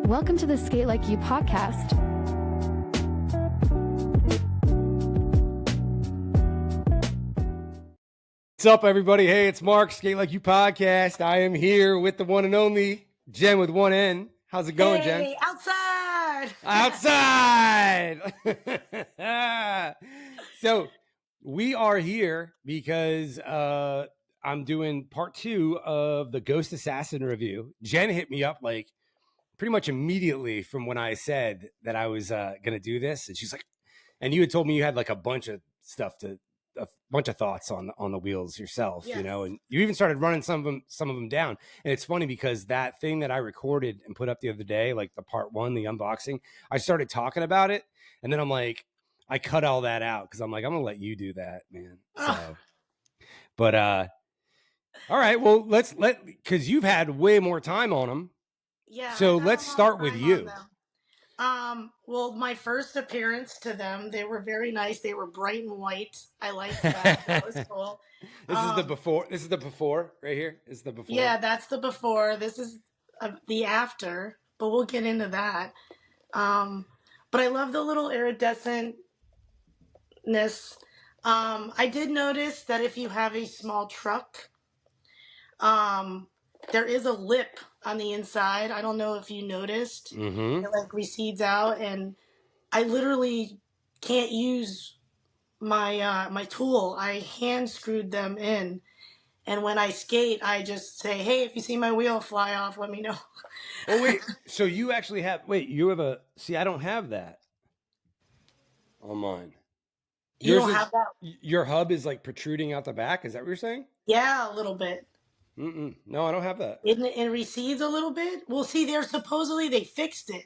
Welcome to the Sk8LikeYou podcast. What's up, everybody? Hey, it's Mark, Sk8LikeYou podcast. I am here with the one and only Jen with one N. How's it going, Jen? Hey, outside! Outside! So we are here because I'm doing part 2 of the Ghost Assassin review. Jen hit me up like pretty much immediately from when I said that I was going to do this. And she's like, and you had told me you had like a bunch of stuff a bunch of thoughts on the wheels yourself, Yes. you know, and you even started running some of them down. And it's funny because that thing that I recorded and put up the other day, like the part 1, the unboxing, I started talking about it. And then I'm like, I cut all that out because I'm like, I'm going to let you do that, man. So, but, all right, well, because you've had way more time on them. Yeah. So let's start with you. Well, my first appearance to them, they were very nice. They were bright and white. I liked that. That was cool. This is the before. This is the before right here. Is the before. Yeah, that's the before. This is the after, but we'll get into that. But I love the little iridescentness. I did notice that if you have a small truck, there is a lip on the inside. I don't know if you noticed. Mm-hmm. It like recedes out, and I literally can't use my my tool. I hand screwed them in, and when I skate, I just say, "Hey, if you see my wheel fly off, let me know." Oh wait, so you actually have? Wait, you have a? See, I don't have that on mine. You don't have that? Your hub is like protruding out the back. Is that what you're saying? Yeah, a little bit. No, I don't have that. It recedes a little bit. Well, see, they fixed it.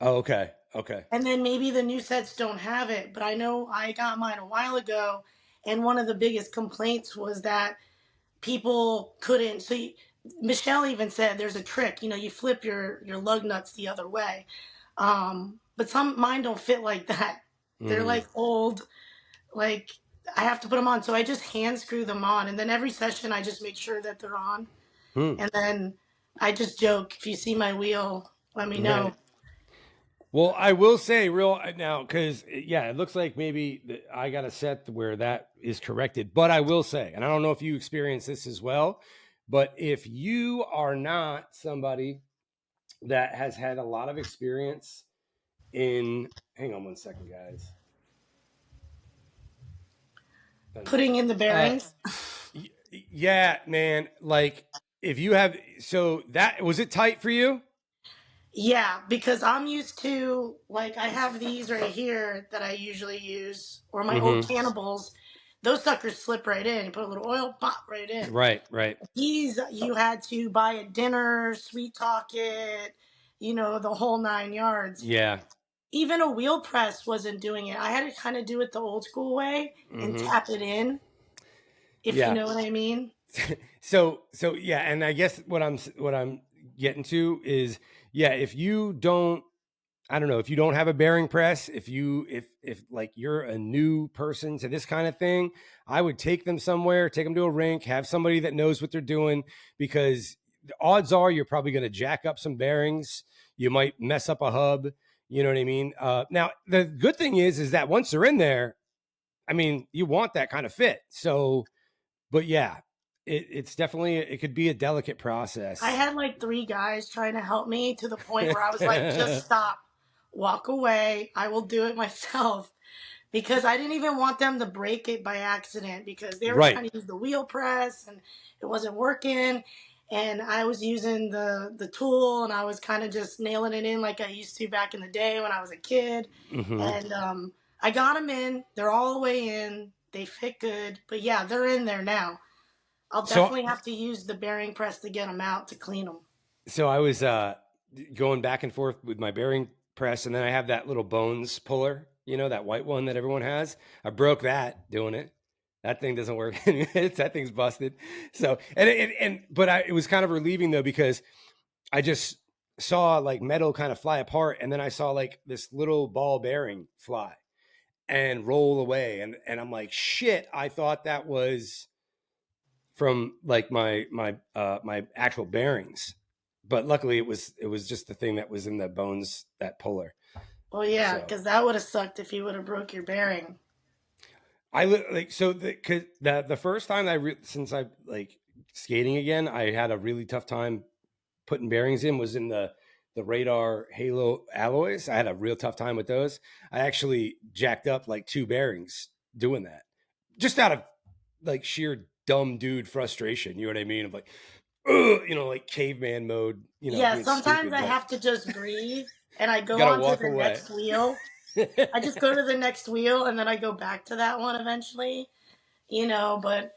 Oh, okay. Okay. And then maybe the new sets don't have it, but I know I got mine a while ago, and one of the biggest complaints was that people couldn't. Michelle even said there's a trick. You know, you flip your lug nuts the other way, but mine don't fit like that. They're like old, like I have to put them on. So I just hand screw them on, and then every session I just make sure that they're on, and then I just joke, if you see my wheel, let me know. Right. Well, I will say real now, because yeah, it looks like maybe I got a set where that is corrected. But I will say, and I don't know if you experience this as well, but if you are not somebody that has had a lot of experience in, hang on one second, guys. Putting in the bearings. Yeah, man. Like if you have, so that was it tight for you? Yeah, because I'm used to, like, I have these right here that I usually use, or my old Cannibals. Those suckers slip right in. You put a little oil, pop right in. Right, right. These you had to buy at dinner, sweet talk it, you know, the whole 9 yards. Yeah. Even a wheel press wasn't doing it. I had to kind of do it the old school way and tap it in, if you know what I mean. So yeah, and I guess what I'm getting to is, yeah, if you don't, I don't know, if you don't have a bearing press, if like you're a new person to this kind of thing, I would take them somewhere, take them to a rink, have somebody that knows what they're doing, because the odds are you're probably going to jack up some bearings. You might mess up a hub. You know what I mean? Now, the good thing is that once they're in there, I mean, you want that kind of fit. So, but yeah, it's definitely, it could be a delicate process. I had like 3 guys trying to help me to the point where I was like, just stop, walk away. I will do it myself, because I didn't even want them to break it by accident, because they were trying to use the wheel press and it wasn't working. And I was using the tool, and I was kind of just nailing it in like I used to back in the day when I was a kid. And I got them in. They're all the way in. They fit good. But yeah, they're in there now. I'll definitely have to use the bearing press to get them out, to clean them. So I was going back and forth with my bearing press, and then I have that little Bones puller, you know, that white one that everyone has. I broke that doing it. That thing doesn't work. That thing's busted. So, it was kind of relieving though, because I just saw like metal kind of fly apart, and then I saw like this little ball bearing fly and roll away, and I'm like, shit, I thought that was from like my actual bearings, but luckily it was just the thing that was in the bones, that puller. Well, yeah, So because that would have sucked if you would have broke your bearing. the first time since I like skating again, I had a really tough time putting bearings in was in the radar halo alloys. I had a real tough time with those. I actually jacked up like 2 bearings doing that, just out of like sheer dumb dude frustration. You know what I mean? Of like, ugh, like caveman mode. Yeah, Being sometimes stupid, I but have to just breathe and I go gotta on to walk the away. next wheel. I just go to the next wheel and then I go back to that one eventually, but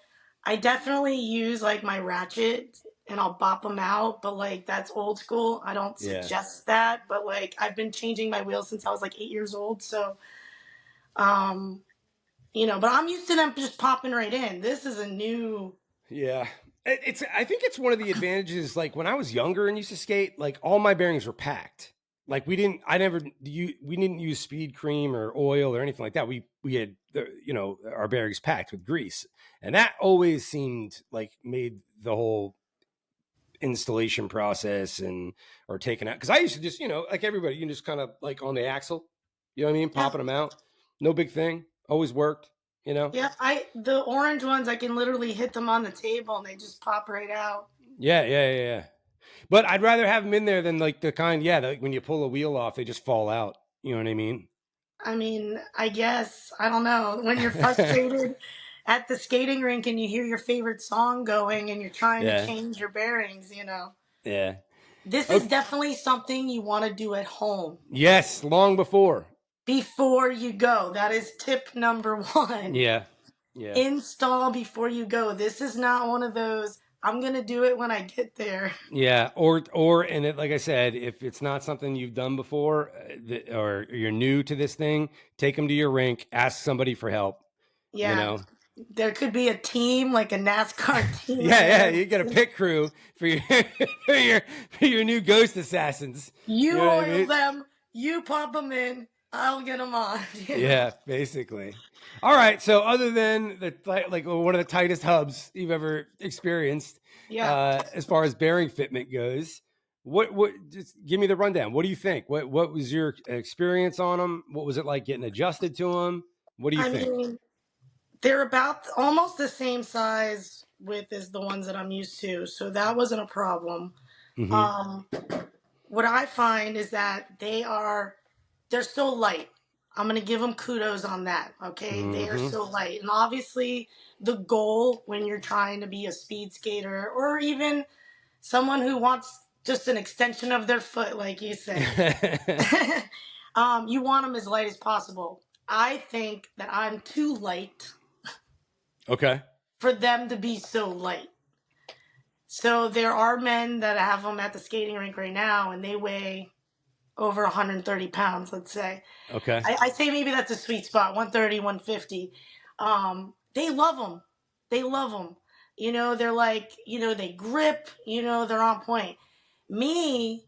I definitely use like my ratchet and I'll bop them out, but like that's old school. I don't Yeah. suggest that, but like I've been changing my wheels since I was like 8 years old, so um but I'm used to them just popping right in. This is a new. Yeah. I think it's one of the advantages. Like when I was younger and used to skate, like all my bearings were packed. Like we didn't use speed cream or oil or anything like that. We had our bearings packed with grease, and that always seemed like made the whole installation process or taking out. Because I used to just like everybody, you can just kind of like on the axle, you know what I mean, Yeah. popping them out, no big thing, always worked. Yeah, the orange ones I can literally hit them on the table and they just pop right out. Yeah. But I'd rather have them in there than like the kind, like when you pull a wheel off, they just fall out. You know what I mean? I mean, I guess, I don't know, when you're frustrated at the skating rink and you hear your favorite song going and you're trying to Yeah. change your bearings. Yeah. This is Okay. definitely something you want to do at home Yes, long before. before you go. That is tip number one. Yeah. Yeah. Install before you go. This is not one of those, I'm going to do it when I get there. Yeah, and like I said, if it's not something you've done before, or you're new to this thing, take them to your rink, ask somebody for help. Yeah. There could be a team, like a NASCAR team Yeah, there. you got a pit crew for your for your new ghost assassins. You You know what I oil mean? them, you pop them in, I'll get them on. Yeah, basically. All right. So, other than like one of the tightest hubs you've ever experienced, Yeah. as far as bearing fitment goes, what? Just give me the rundown. What do you think? What was your experience on them? What was it like getting adjusted to them? What do you I think? mean, they're about almost the same size width as the ones that I'm used to, so that wasn't a problem. Mm-hmm. Um, what I find is that they're so light. I'm gonna give them kudos on that. Okay, they are Mm-hmm. so light, and obviously the goal when you're trying to be a speed skater or even someone who wants just an extension of their foot, like you said, you want them as light as possible. I think that I'm too light Okay. for them to be so light. So there are men that have them at the skating rink right now, and they weigh over 130 pounds, let's say. Okay. I say maybe that's a sweet spot, 130, 150. They love them. They love them. They're like, they grip, they're on point. Me,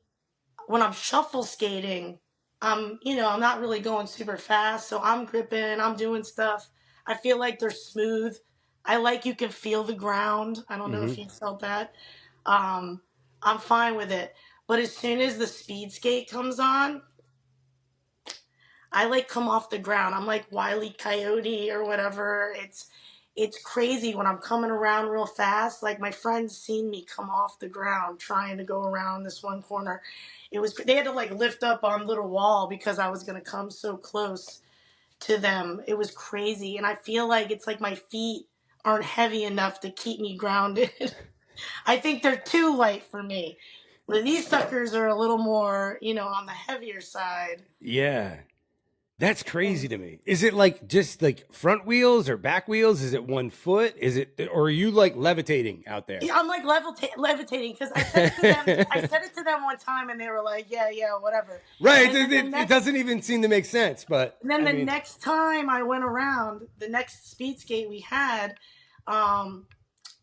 when I'm shuffle skating, I'm not really going super fast, so I'm gripping, I'm doing stuff. I feel like they're smooth. I like you can feel the ground. I don't know Mm-hmm. if you felt that. Um, I'm fine with it. But as soon as the speed skate comes on, I like come off the ground. I'm like Wile E. Coyote or whatever. It's crazy when I'm coming around real fast. Like my friends seen me come off the ground trying to go around this one corner. They had to like lift up on little wall because I was gonna come so close to them. It was crazy, and I feel like it's like my feet aren't heavy enough to keep me grounded. I think they're too light for me. Where these suckers are a little more, on the heavier side. Yeah. That's crazy And to me. Is it like just like front wheels or back wheels? Is it 1 foot? Or are you like levitating out there? yeah, I'm like levitating because I said it to them. I said it to them one time, and they were like, "Yeah, yeah, whatever." Right. And then the It next, doesn't even seem to make sense, but and then I the mean, next time I went around, the next speed skate we had, um,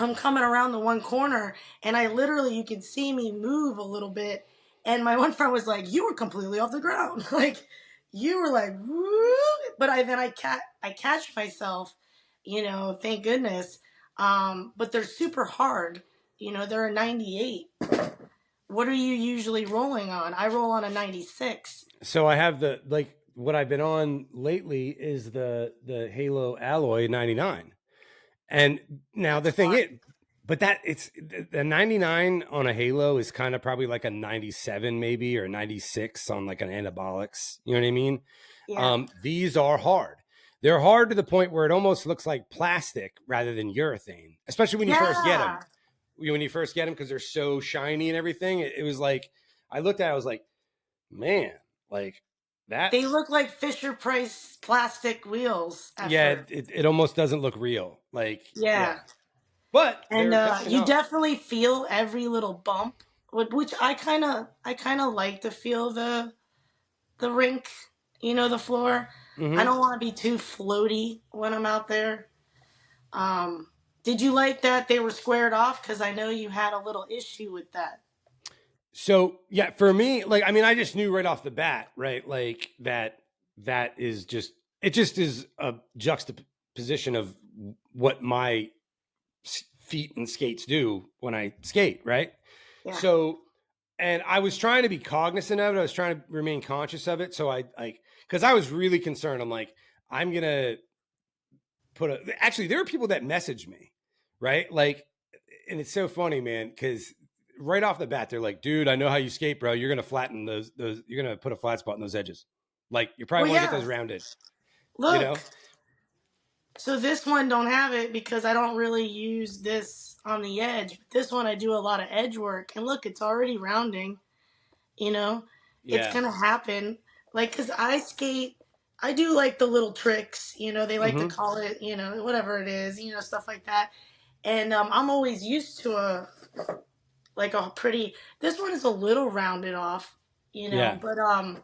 I'm coming around the one corner, and I literally, you can see me move a little bit, and my one friend was like, "You were completely off the ground, like you were like, woo!" But I catch myself, thank goodness. But they're super hard. They're a 98. what are you usually rolling on? I roll on a 96. So I have what I've been on lately is the Halo Alloy 99. And now the That's thing fun. is, but that it's the 99 on a Halo is kind of probably like a 97 maybe, or 96 on like an anabolics. You know what I mean? Yeah. These are hard. They're hard to the point where it almost looks like plastic rather than urethane, especially when you first get them. Yeah. When you first get them, because they're so shiny and everything, it was like, I looked at it, I was like, man, like that. They look like Fisher Price plastic wheels at Yeah, first. it almost doesn't look real. Like, yeah, Yeah. but And they're definitely you not. definitely feel every little bump, which I kind of like to feel the rink, the floor. I Mm-hmm. don't want to be too floaty when I'm out there. Did you like that they were squared off? Because I know you had a little issue with that. So yeah, for me, like, I mean, I just knew right off the bat, right? Like that is just, it just is a juxtaposition of what my feet and skates do when I skate, right? Yeah. So, and I was trying to be cognizant of it. I was trying to remain conscious of it. So I like, because I was really concerned. I'm like, I'm gonna actually, there are people that message me, right? Like, and it's so funny, man, because right off the bat, they're like, dude, I know how you skate, bro. You're gonna flatten those, you're gonna put a flat spot in those edges. Like, you probably Well, want to get yeah. those rounded, you Look, know? so this one don't have it because I don't really use this on the edge. This one I do a lot of edge work, and look, it's already rounding. You know, it's Yeah. gonna happen. Like, cause I skate, I do like the little tricks. They like to Mm-hmm. call it, whatever it is, stuff like that. And I'm always used to a pretty. This one is a little rounded off, Yeah. but I'm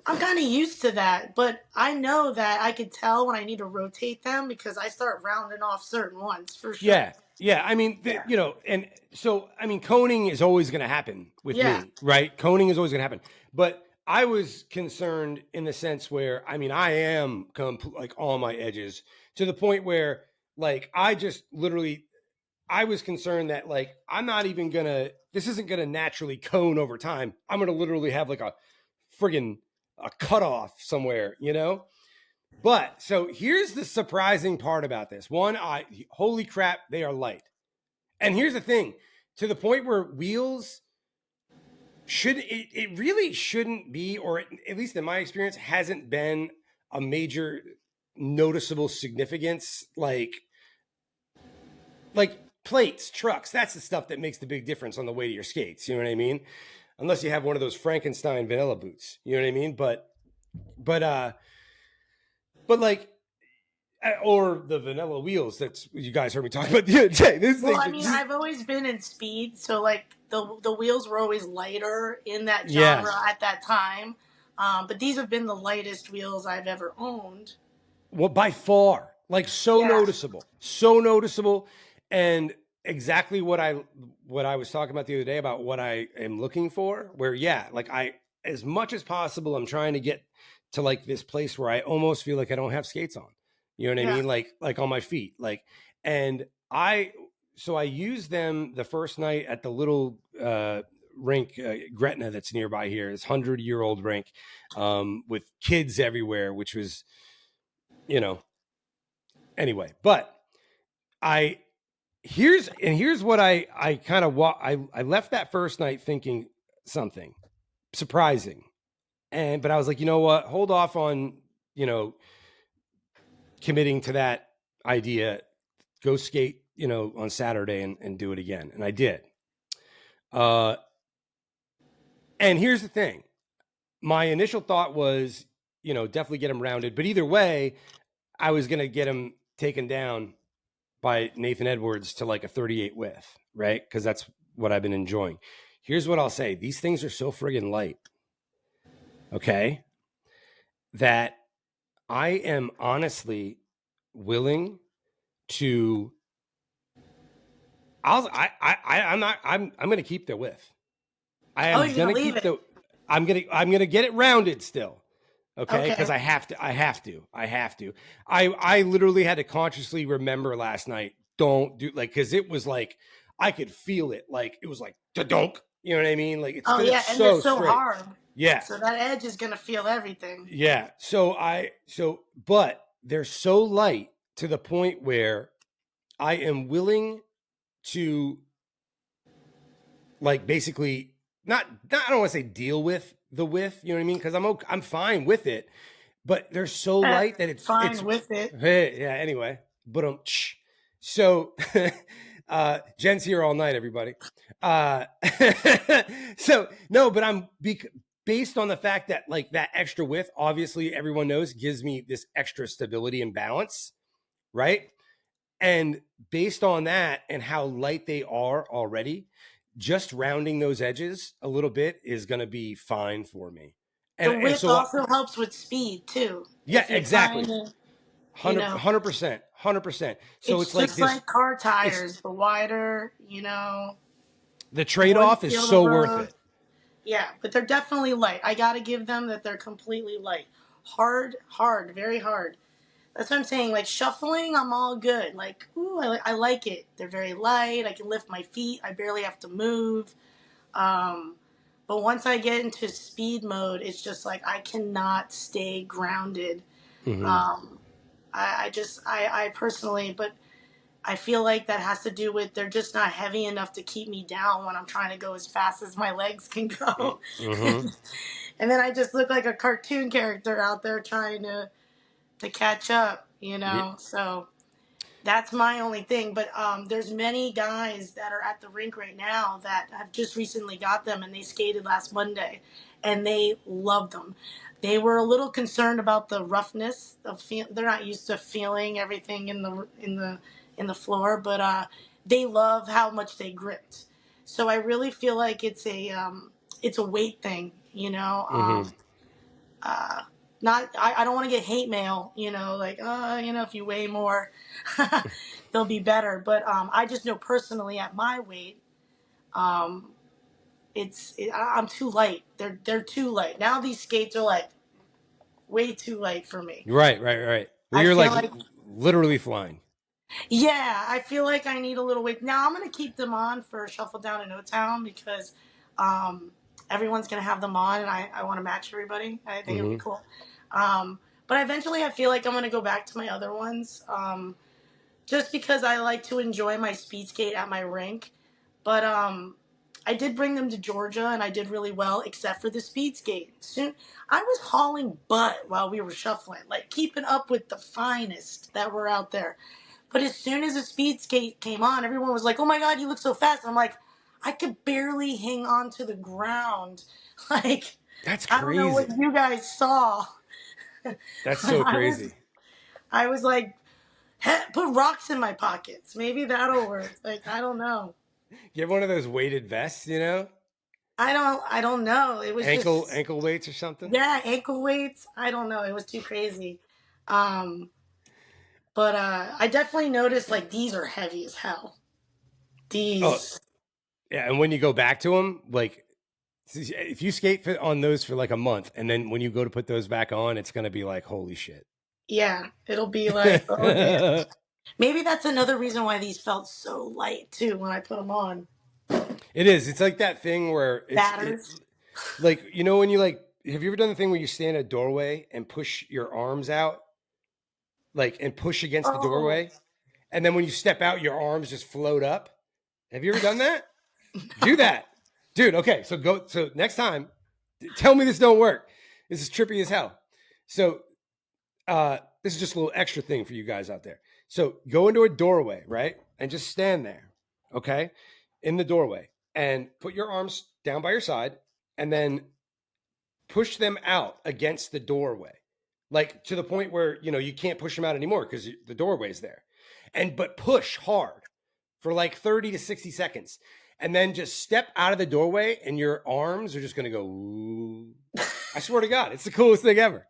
kind of used to that. But I know that I could tell when I need to rotate them because I start rounding off certain ones for sure. Yeah. Yeah. I mean, Yeah. and so, I mean, coning is always going to happen with Yeah. me, right? Coning is always going to happen. But I was concerned in the sense where, I mean, I am like on my edges to the point where, like, I just literally, I was concerned that, like, I'm not even going to, this isn't going to naturally cone over time. I'm going to literally have like a friggin' a cutoff somewhere, you know? But so here's the surprising part about this. One, holy crap, they are light. And here's the thing, to the point where wheels it really shouldn't be, or at least in my experience, hasn't been a major noticeable significance. Like plates, trucks, that's the stuff that makes the big difference on the way to your skates. You know what I mean? Unless you have one of those Frankenstein vanilla boots. You know what I mean? But like, or the vanilla wheels that's you guys heard me talk about the other day. This Well, thing I mean, just, I've always been in speed, so like the wheels were always lighter in that yeah. genre at that time. But these have been the lightest wheels I've ever owned. Well, by far, like, so Yeah, noticeable, and exactly what I was talking about the other day about what I am looking for. Where, yeah, like, I, as much as possible, I'm trying to get to like this place where I almost feel like I don't have skates on. You know what I yeah. mean? Like on my feet, like, and so I used them the first night at the little rink, Gretna, that's nearby here. This 100-year-old rink, with kids everywhere, which was, you know, anyway. But I here's what I kind of I left that first night thinking something surprising, but I was like, you know what, hold off on, committing to that idea. Go skate, on Saturday, and do it again. And I did. And here's the thing, my initial thought was, definitely get them rounded, but either way, I was going to get them taken down by Nathan Edwards to like a 38 width, right? Because that's what I've been enjoying. Here's what I'll say. These things are so friggin' light, okay, that I am honestly willing to, I'm going to keep their width. I Oh, am you're going gonna to leave keep it? I'm going to get it rounded still. Okay. Cause Okay. I have to. I literally had to consciously remember last night, don't do, like, cause it was like, I could feel it. Like, it was like, da-donk. You know what I mean? Like Oh it's yeah, and they're so so straight. hard. Yeah. So that edge is gonna feel everything. Yeah. But they're so light to the point where I am willing to like basically not I don't want to say deal with the width, you know what I mean? Because I'm fine with it, but they're so light that it's Fine with it. hey, yeah. Anyway, but so Jen's here all night, everybody. Uh, so no, but based on the fact that like that extra width, obviously everyone knows gives me this extra stability and balance, right? And based on that and how light they are already, just rounding those edges a little bit is going to be fine for me. The And width so, also helps with speed too. yeah, If you're trying exactly. to, 100%. 100%. So it's it's like just this, like car it's tires. The wider, the the trade more you off is feel the so worth road. it. Yeah, but they're definitely light. I gotta give them that they're completely light. Hard, very hard. That's what I'm saying. Like shuffling, I'm all good. Like, ooh, I like it. They're very light. I can lift my feet. I barely have to move. Um, but once I get into speed mode, it's just like I cannot stay grounded. Mm-hmm. Um, I personally, but I feel like that has to do with they're just not heavy enough to keep me down when I'm trying to go as fast as my legs can go. Mm-hmm. And then I just look like a cartoon character out there trying to catch up, Yeah. So that's my only thing. But there's many guys that are at the rink right now that have just recently got them, and they skated last Monday, and they loved them. They were a little concerned about the roughness of they're not used to feeling everything in the floor, but they love how much they gripped. So I really feel like it's a weight thing, Mm-hmm. uh, not I don't want to get hate mail, like if you weigh more, they'll be better. But I just know personally at my weight, um, I'm too light. They're too light. Now these skates are like way too light for me. Right. Well, I you're feel like like literally flying. Yeah, I feel like I need a little weight. Now I'm gonna keep them on for Shuffle Down in O Town because um, everyone's gonna have them on, and I want to match everybody. I think it'll be Mm-hmm. cool. But eventually, I feel like I'm gonna go back to my other ones, just because I like to enjoy my speed skate at my rink. But I did bring them to Georgia, and I did really well, except for the speed skate. Soon, I was hauling butt while we were shuffling, like keeping up with the finest that were out there. But as soon as the speed skate came on, everyone was like, "Oh my god, you look so fast!" I'm like, I could barely hang on to the ground. Like, That's I don't know what crazy. you guys saw. That's so I was, crazy. I was like, put rocks in my pockets. Maybe that'll work. Like, I don't know. You have one of those weighted vests, I don't know. It was just, ankle weights or something. yeah, ankle weights. I don't know. It was too crazy. Um, but I definitely noticed like these are heavy as hell. Oh, These. yeah. And when you go back to them, like if you skate on those for like a month, and then when you go to put those back on, it's gonna be like, holy shit. Yeah, it'll be like, oh damn. Maybe that's another reason why these felt so light too when I put them on. It is. It's like that thing where Batters. like when you like. Have you ever done the thing where you stand at a doorway and push your arms out, like and push against the Oh, doorway, and then when you step out, your arms just float up? Have you ever done that? Do that, dude. Okay, so go. So next time, tell me this don't work. This is trippy as hell. So this is just a little extra thing for you guys out there. So go into a doorway, right, and just stand there, okay, in the doorway, and put your arms down by your side, and then push them out against the doorway, like to the point where you can't push them out anymore because the doorway's there, but push hard for like 30 to 60 seconds, and then just step out of the doorway, and your arms are just going to go. Ooh. I swear to God, it's the coolest thing ever.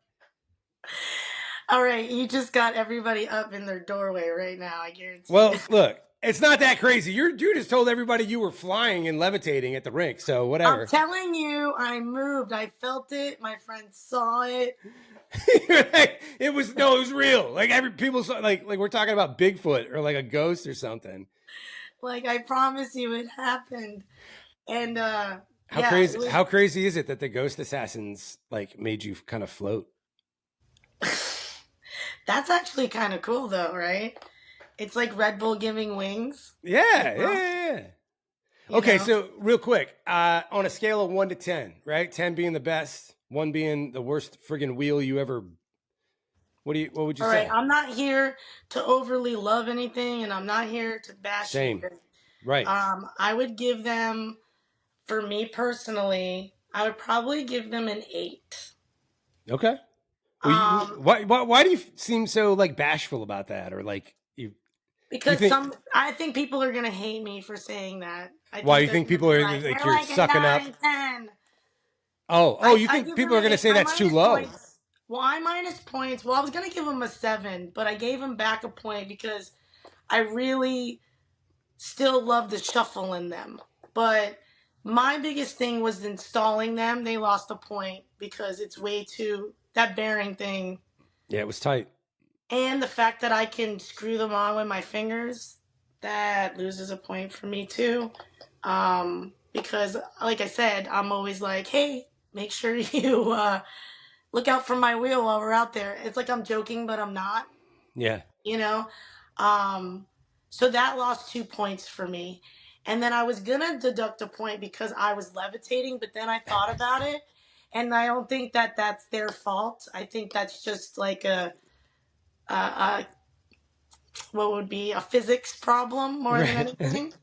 all right. You just got everybody up in their doorway right now. I guarantee. Well, look, it's not that crazy. You just told everybody you were flying and levitating at the rink, so whatever. I'm telling you, I moved. I felt it. My friends saw it. It was real. Like people saw, like we're talking about Bigfoot or like a ghost or something. Like I promise you, it happened. And How yeah, crazy? How crazy is it that the ghost assassins like made you kind of float? that's actually kind of cool though, right? It's like Red Bull giving wings, Yeah, you yeah, know? yeah, yeah. You Okay, know? so real quick, on a scale of 1 to 10, right? 10 being the best, 1 being the worst friggin' wheel you ever. What would you All right, say? I'm not here to overly love anything, and I'm not here to bash Same, anything. right? I would give them, for me personally, I would probably give them an 8. Okay. Well, Um, why do you seem so like bashful about that, or like you because think I think people are gonna hate me for saying that. I why think you they're think gonna people be are like, like "You're you're like a sucking up? 9, 10." Oh, you I think give them people are an gonna 8. say I that's too minus low? points. Well, I minus points. Well, I was gonna give them a 7, but I gave them back a point because I really still love the shuffle in them. But my biggest thing was installing them. They lost a point because it's way too that bearing thing, Yeah, it was tight. and the fact that I can screw them on with my fingers, that loses a point for me too. Because like I said, I'm always like, hey, make sure you look out for my wheel while we're out there. It's like I'm joking, but I'm not, Yeah. you know? Um, so that lost 2 points for me. And then I was gonna deduct a point because I was levitating, but then I thought about it, and I don't think that that's their fault. I think that's just like a what would be a physics problem more than Right. anything.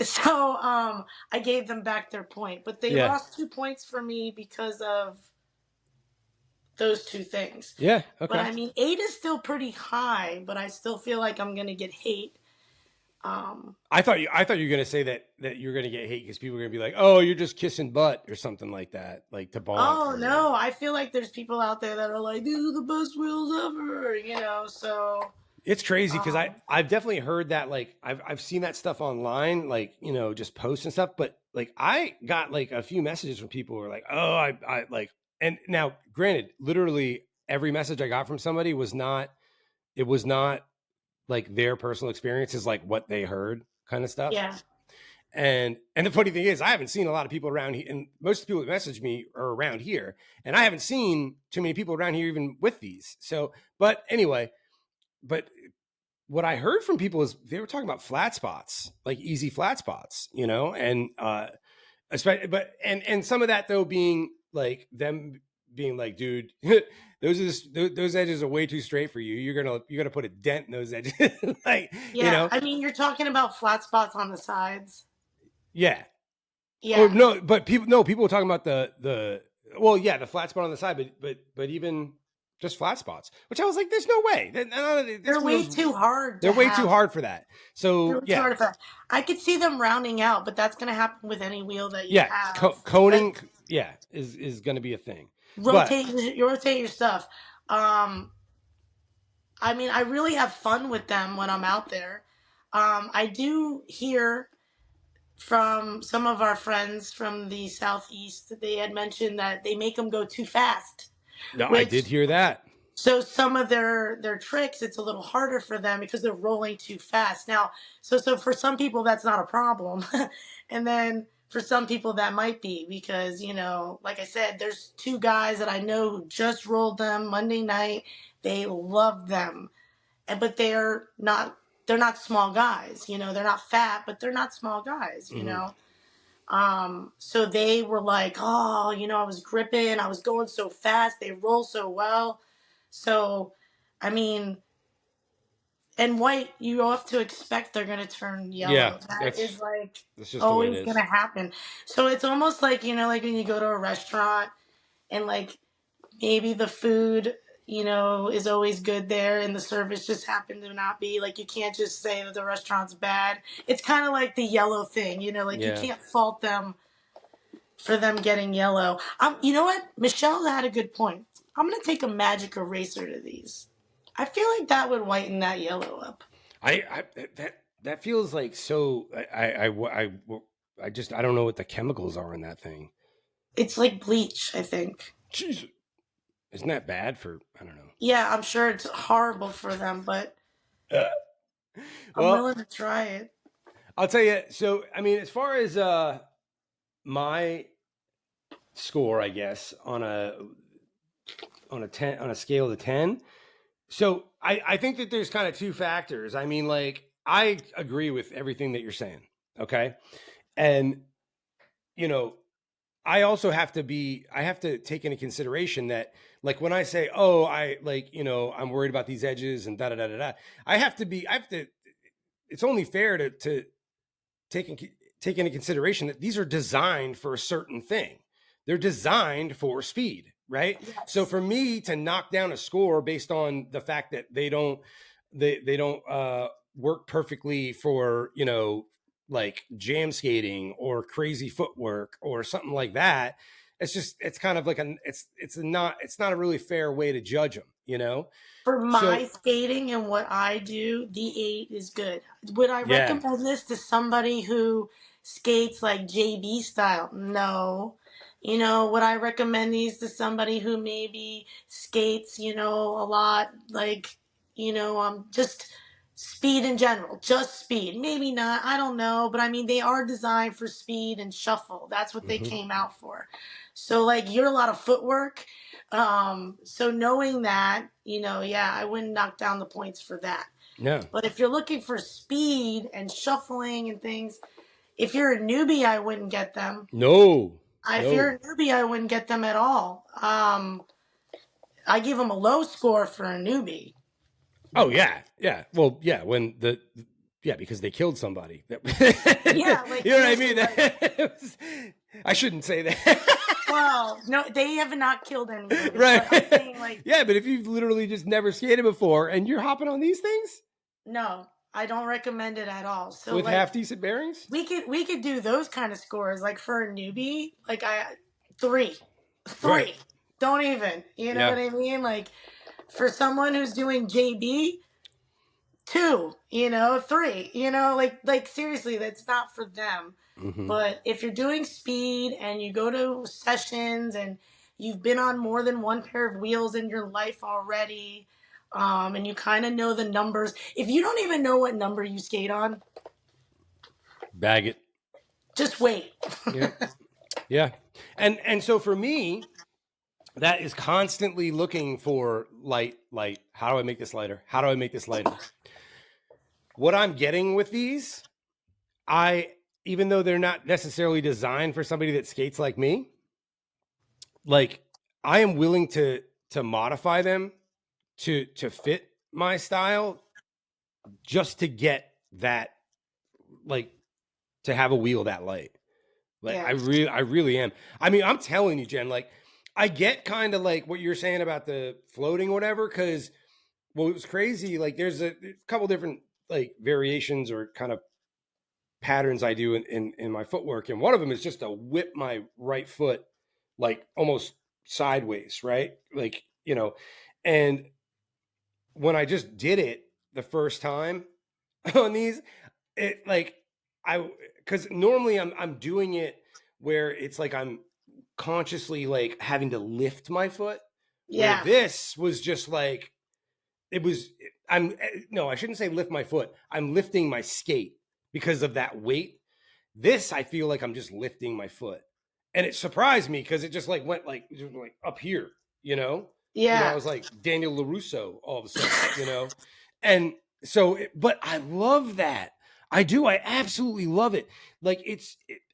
So I gave them back their point, but they Yeah. lost 2 points for me because of those two things. Yeah. But Okay. I mean, 8 is still pretty high, but I still feel like I'm gonna get hate. Um, I thought you were gonna say that you're gonna get hate because people are gonna be like, oh, you're just kissing butt or something like that, like to Bont oh or. no, I feel like there's people out there that are like, these are the best wheels ever, So It's crazy because um, I've definitely heard that, like I've seen that stuff online, like just posts and stuff. But like I got like a few messages from people who were like, oh, I like, and now granted, literally every message I got from somebody was not, it was not like their personal experiences, like what they heard kind of stuff. yeah, And the funny thing is, I haven't seen a lot of people around here, and most of the people that message me are around here, and I haven't seen too many people around here even with these. So, but anyway, but what I heard from people is they were talking about flat spots, like easy flat spots, and especially, but and some of that though being like them being like, dude, those edges are way too straight for you. You're gonna put a dent in those edges, like yeah. I mean, you're talking about flat spots on the sides. yeah. Or Yeah, no, but people were talking about the well, yeah, the flat spot on the side, but even just flat spots, which I was like, there's no way. This they're way wheel's too hard they're to way too have. hard for that. They're So way too yeah, hard to have. I could see them rounding out, but that's going to happen with any wheel that you yeah, have. coning, yeah, is going to be a thing. But Rotate your stuff. Um, I mean, I really have fun with them when I'm out there. I do hear from some of our friends from the southeast that they had mentioned that they make them go too fast, no, I which did hear that. so some of their tricks it's a little harder for them because they're rolling too fast. Now, so for some people that's not a problem, and then for some people that might be because like I said, there's two guys that I know who just rolled them Monday night. They love them, but they're not small guys. They're not fat, but they're not small guys. Hmm. So they were like, oh, I was gripping, I was going so fast, they roll so well. So, I mean, and white, you have to expect they're going to turn Yeah, yellow. That is that's like that's just the way it always going to is. happen. So it's almost like, like when you go to a restaurant and like maybe the food, is always good there and the service just happened to not be. Like you can't just say that the restaurant's bad. It's kind of like the yellow thing, like you Yeah, can't fault them for them getting yellow. You know what? Michelle had a good point. I'm gonna take a magic eraser to these. I feel like that would whiten that yellow up. I that feels like so. I don't know what the chemicals are in that thing. It's like bleach, I think. Jeez, isn't that bad for? I don't know. Yeah, I'm sure it's horrible for them, but I'm Well, willing to try it. I'll tell you. So, I mean, as far as my score, I guess, on a 10 on a scale of 10. So I think that there's kind of two factors. I mean, like, I agree with everything that you're saying. Okay. And, you know, I also have to take into consideration that, like, when I say, oh, I'm worried about these edges and da da da da da, it's only fair to take into consideration that these are designed for a certain thing. They're designed for speed, right? Yes. So for me to knock down a score based on the fact that they don't work perfectly for, like jam skating or crazy footwork or something like that, it's kind of like it's not a really fair way to judge them. For my So skating and what I do, the 8 is good. Would I yeah. recommend this to somebody who skates like JB style? No. Would I recommend these to somebody who maybe skates, a lot, like, just speed in general, just speed? Maybe not. I don't know. But I mean, they are designed for speed and shuffle. That's what they Mm-hmm. came out for. So, like, you're a lot of footwork. So knowing that, yeah, I wouldn't knock down the points for that. Yeah. But if you're looking for speed and shuffling and things, if you're a newbie, I wouldn't get them. No. If you're a newbie, I wouldn't get them at all. I give them a low score for a newbie. Oh yeah, yeah. Well, yeah. Because they killed somebody. Yeah, like, you know what I mean. like, I shouldn't say that. well, no, they have not killed anybody. Right. But I'm saying, like, yeah, but if you've literally just never skated before and you're hopping on these things, no, I don't recommend it at all. So, with like, half decent bearings, we could do those kind of scores. Like, for a newbie, like, three. right? Don't even. You know what I mean? Like, for someone who's doing JB, 2. 3. Like seriously, that's not for them. Mm-hmm. But if you're doing speed and you go to sessions and you've been on more than one pair of wheels in your life already, and you kind of know the numbers. If you don't even know what number you skate on, Bag it. just wait. Yeah. Yeah. And so for me, that is constantly looking for light. How do I make this lighter? How do I make this lighter? What I'm getting with these, even though they're not necessarily designed for somebody that skates like me, like, I am willing to modify them to fit my style, just to get that, like, to have a wheel that light. Like, Yeah. I really am. I mean, I'm telling you, Jen, like, I get kind of like what you're saying about the floating, whatever, because, well, it was crazy. Like, there's a couple different, like, variations or kind of patterns I do in my footwork. And one of them is just to whip my right foot, like, almost sideways, right? Like, and when I just did it the first time on these, it, like, because normally I'm doing it where it's like I'm consciously, like, having to lift my foot, where Yeah. this was just like, it was, no, I shouldn't say lift my foot. I'm lifting my skate because of that weight. This, I feel like I'm just lifting my foot. And it surprised me because it just, like, went like up here, Yeah. I was like Daniel LaRusso all of a sudden, and so, but I love that. I do. I absolutely love it. Like,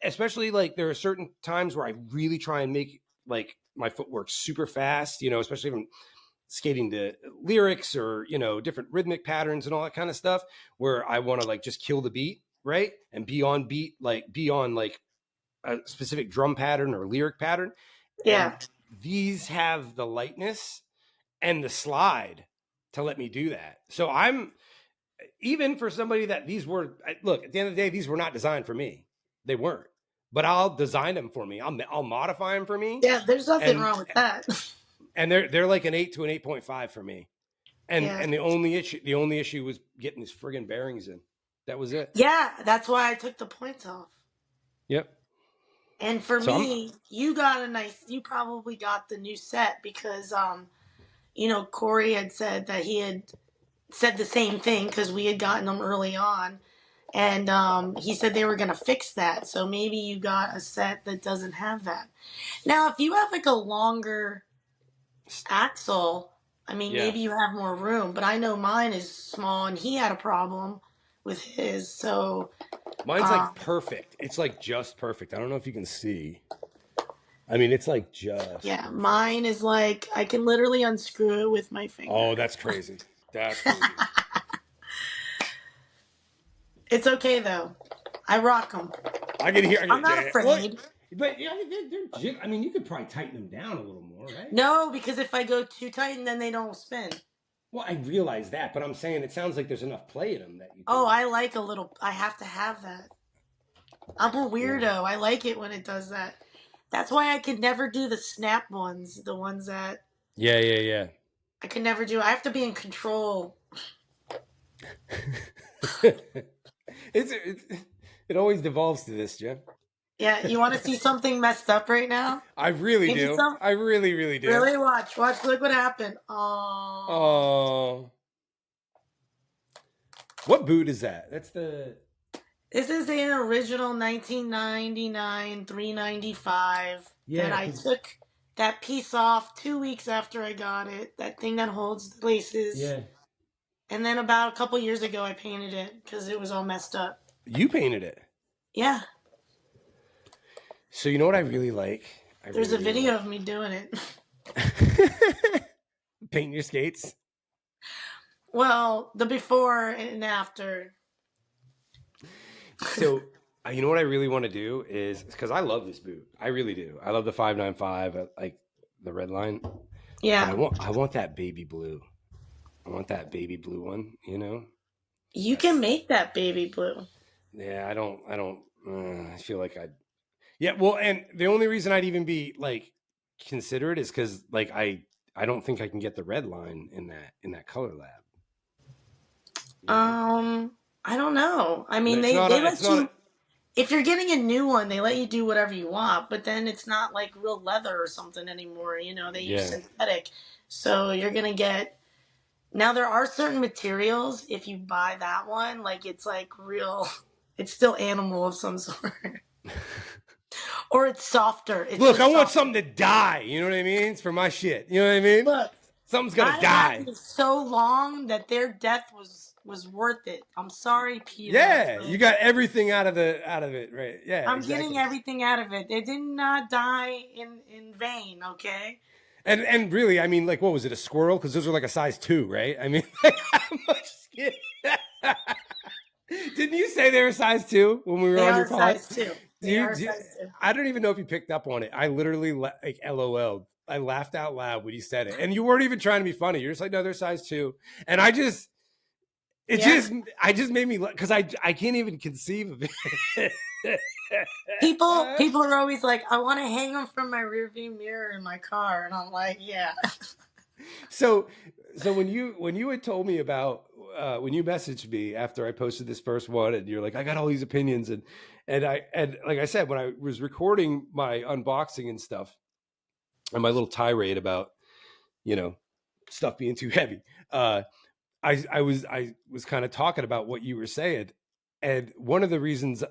especially, like, there are certain times where I really try and make, like, my footwork super fast, especially if I'm skating to lyrics or, different rhythmic patterns and all that kind of stuff, where I want to, like, just kill the beat, right? And be on beat, like, be on, like, a specific drum pattern or lyric pattern. Yeah. And these have the lightness and the slide to let me do that. So I'm, even for somebody that look, at the end of the day, these were not designed for me. They weren't. But I'll design them for me. I'll modify them for me. Yeah, there's nothing wrong with that. And they're like an 8 to an 8.5 for me. And Yeah. the only issue was getting his friggin' bearings in. That was it. Yeah, that's why I took the points off. Yep. And for So me, you probably got the new set because, Corey had said that he had said the same thing because we had gotten them early on. And he said they were going to fix that. So maybe you got a set that doesn't have that. Now, if you have like a longer axle, I mean, maybe you have more room. But I know mine is small, and he had a problem with his. So mine's like perfect. It's like just perfect. I don't know if you can see. I mean, it's like just. Yeah, perfect. mine is like I can literally unscrew it with my finger. Oh, that's crazy. That's crazy. It's okay though. I rock them. I can hear. I'm not afraid. But yeah, they're. I mean, you could probably tighten them down a little more, right? No, because if I go too tight, then they don't spin. Well, I realize that, but I'm saying it sounds like there's enough play in them that you. Oh, I like a little. I have to have that. I'm a weirdo. Yeah. I like it when it does that. That's why I could never do the snap ones. The ones that. Yeah. I could never do. I have to be in control. It always devolves to this, Jeff. Yeah, you want to see something messed up right now? I really do. I really, really do. Really, watch. Look what happened. Oh. What boot is that? That's the. This is an original 1999 395 that I took that piece off 2 weeks after I got it. That thing that holds the laces. Yeah. And then about a couple years ago, I painted it because it was all messed up. You painted it? Yeah. So you know what I really like? There's a video of me doing it. Painting your skates? Well, the before and after. So, you know what I really want to do is, because I love this boot. I really do. I love the 595, like the red line. Yeah. But I want that baby blue. I want that baby blue one, you know? You can make that baby blue. Yeah, I feel like yeah, well, and the only reason I'd even be like considerate is because like I don't think I can get the red line in that color lab. Yeah. I don't know. I mean, they let you. If you're getting a new one, they let you do whatever you want, but then it's not like real leather or something anymore. You know, they use synthetic, so you're gonna get. Now there are certain materials. If you buy that one, like it's like real. It's still animal of some sort. Or it's softer. Look, I want something to die. You know what I mean? It's for my shit. You know what I mean? Look, something's gonna die. So long that their death was worth it. I'm sorry, Peter. Yeah, you got everything out of it, right? Yeah, I'm getting everything out of it. They did not die in vain. Okay. And really, I mean, like, what was it? A squirrel? Because those are like a size 2, right? I mean, like, how much skin? Didn't you say they were size 2 when we were on your pod? Size 2. I don't even know if you picked up on it. I literally like LOL'd. I laughed out loud when you said it, and you weren't even trying to be funny. You're just like, no, they're size 2, and I just made me because I can't even conceive of it. People are always like, I want to hang them from my rearview mirror in my car, and I'm like, yeah. So when you had told me about when you messaged me after I posted this first one, and you're like, I got all these opinions, and like I said, when I was recording my unboxing and stuff, and my little tirade about, you know, stuff being too heavy, I was kind of talking about what you were saying, and one of the reasons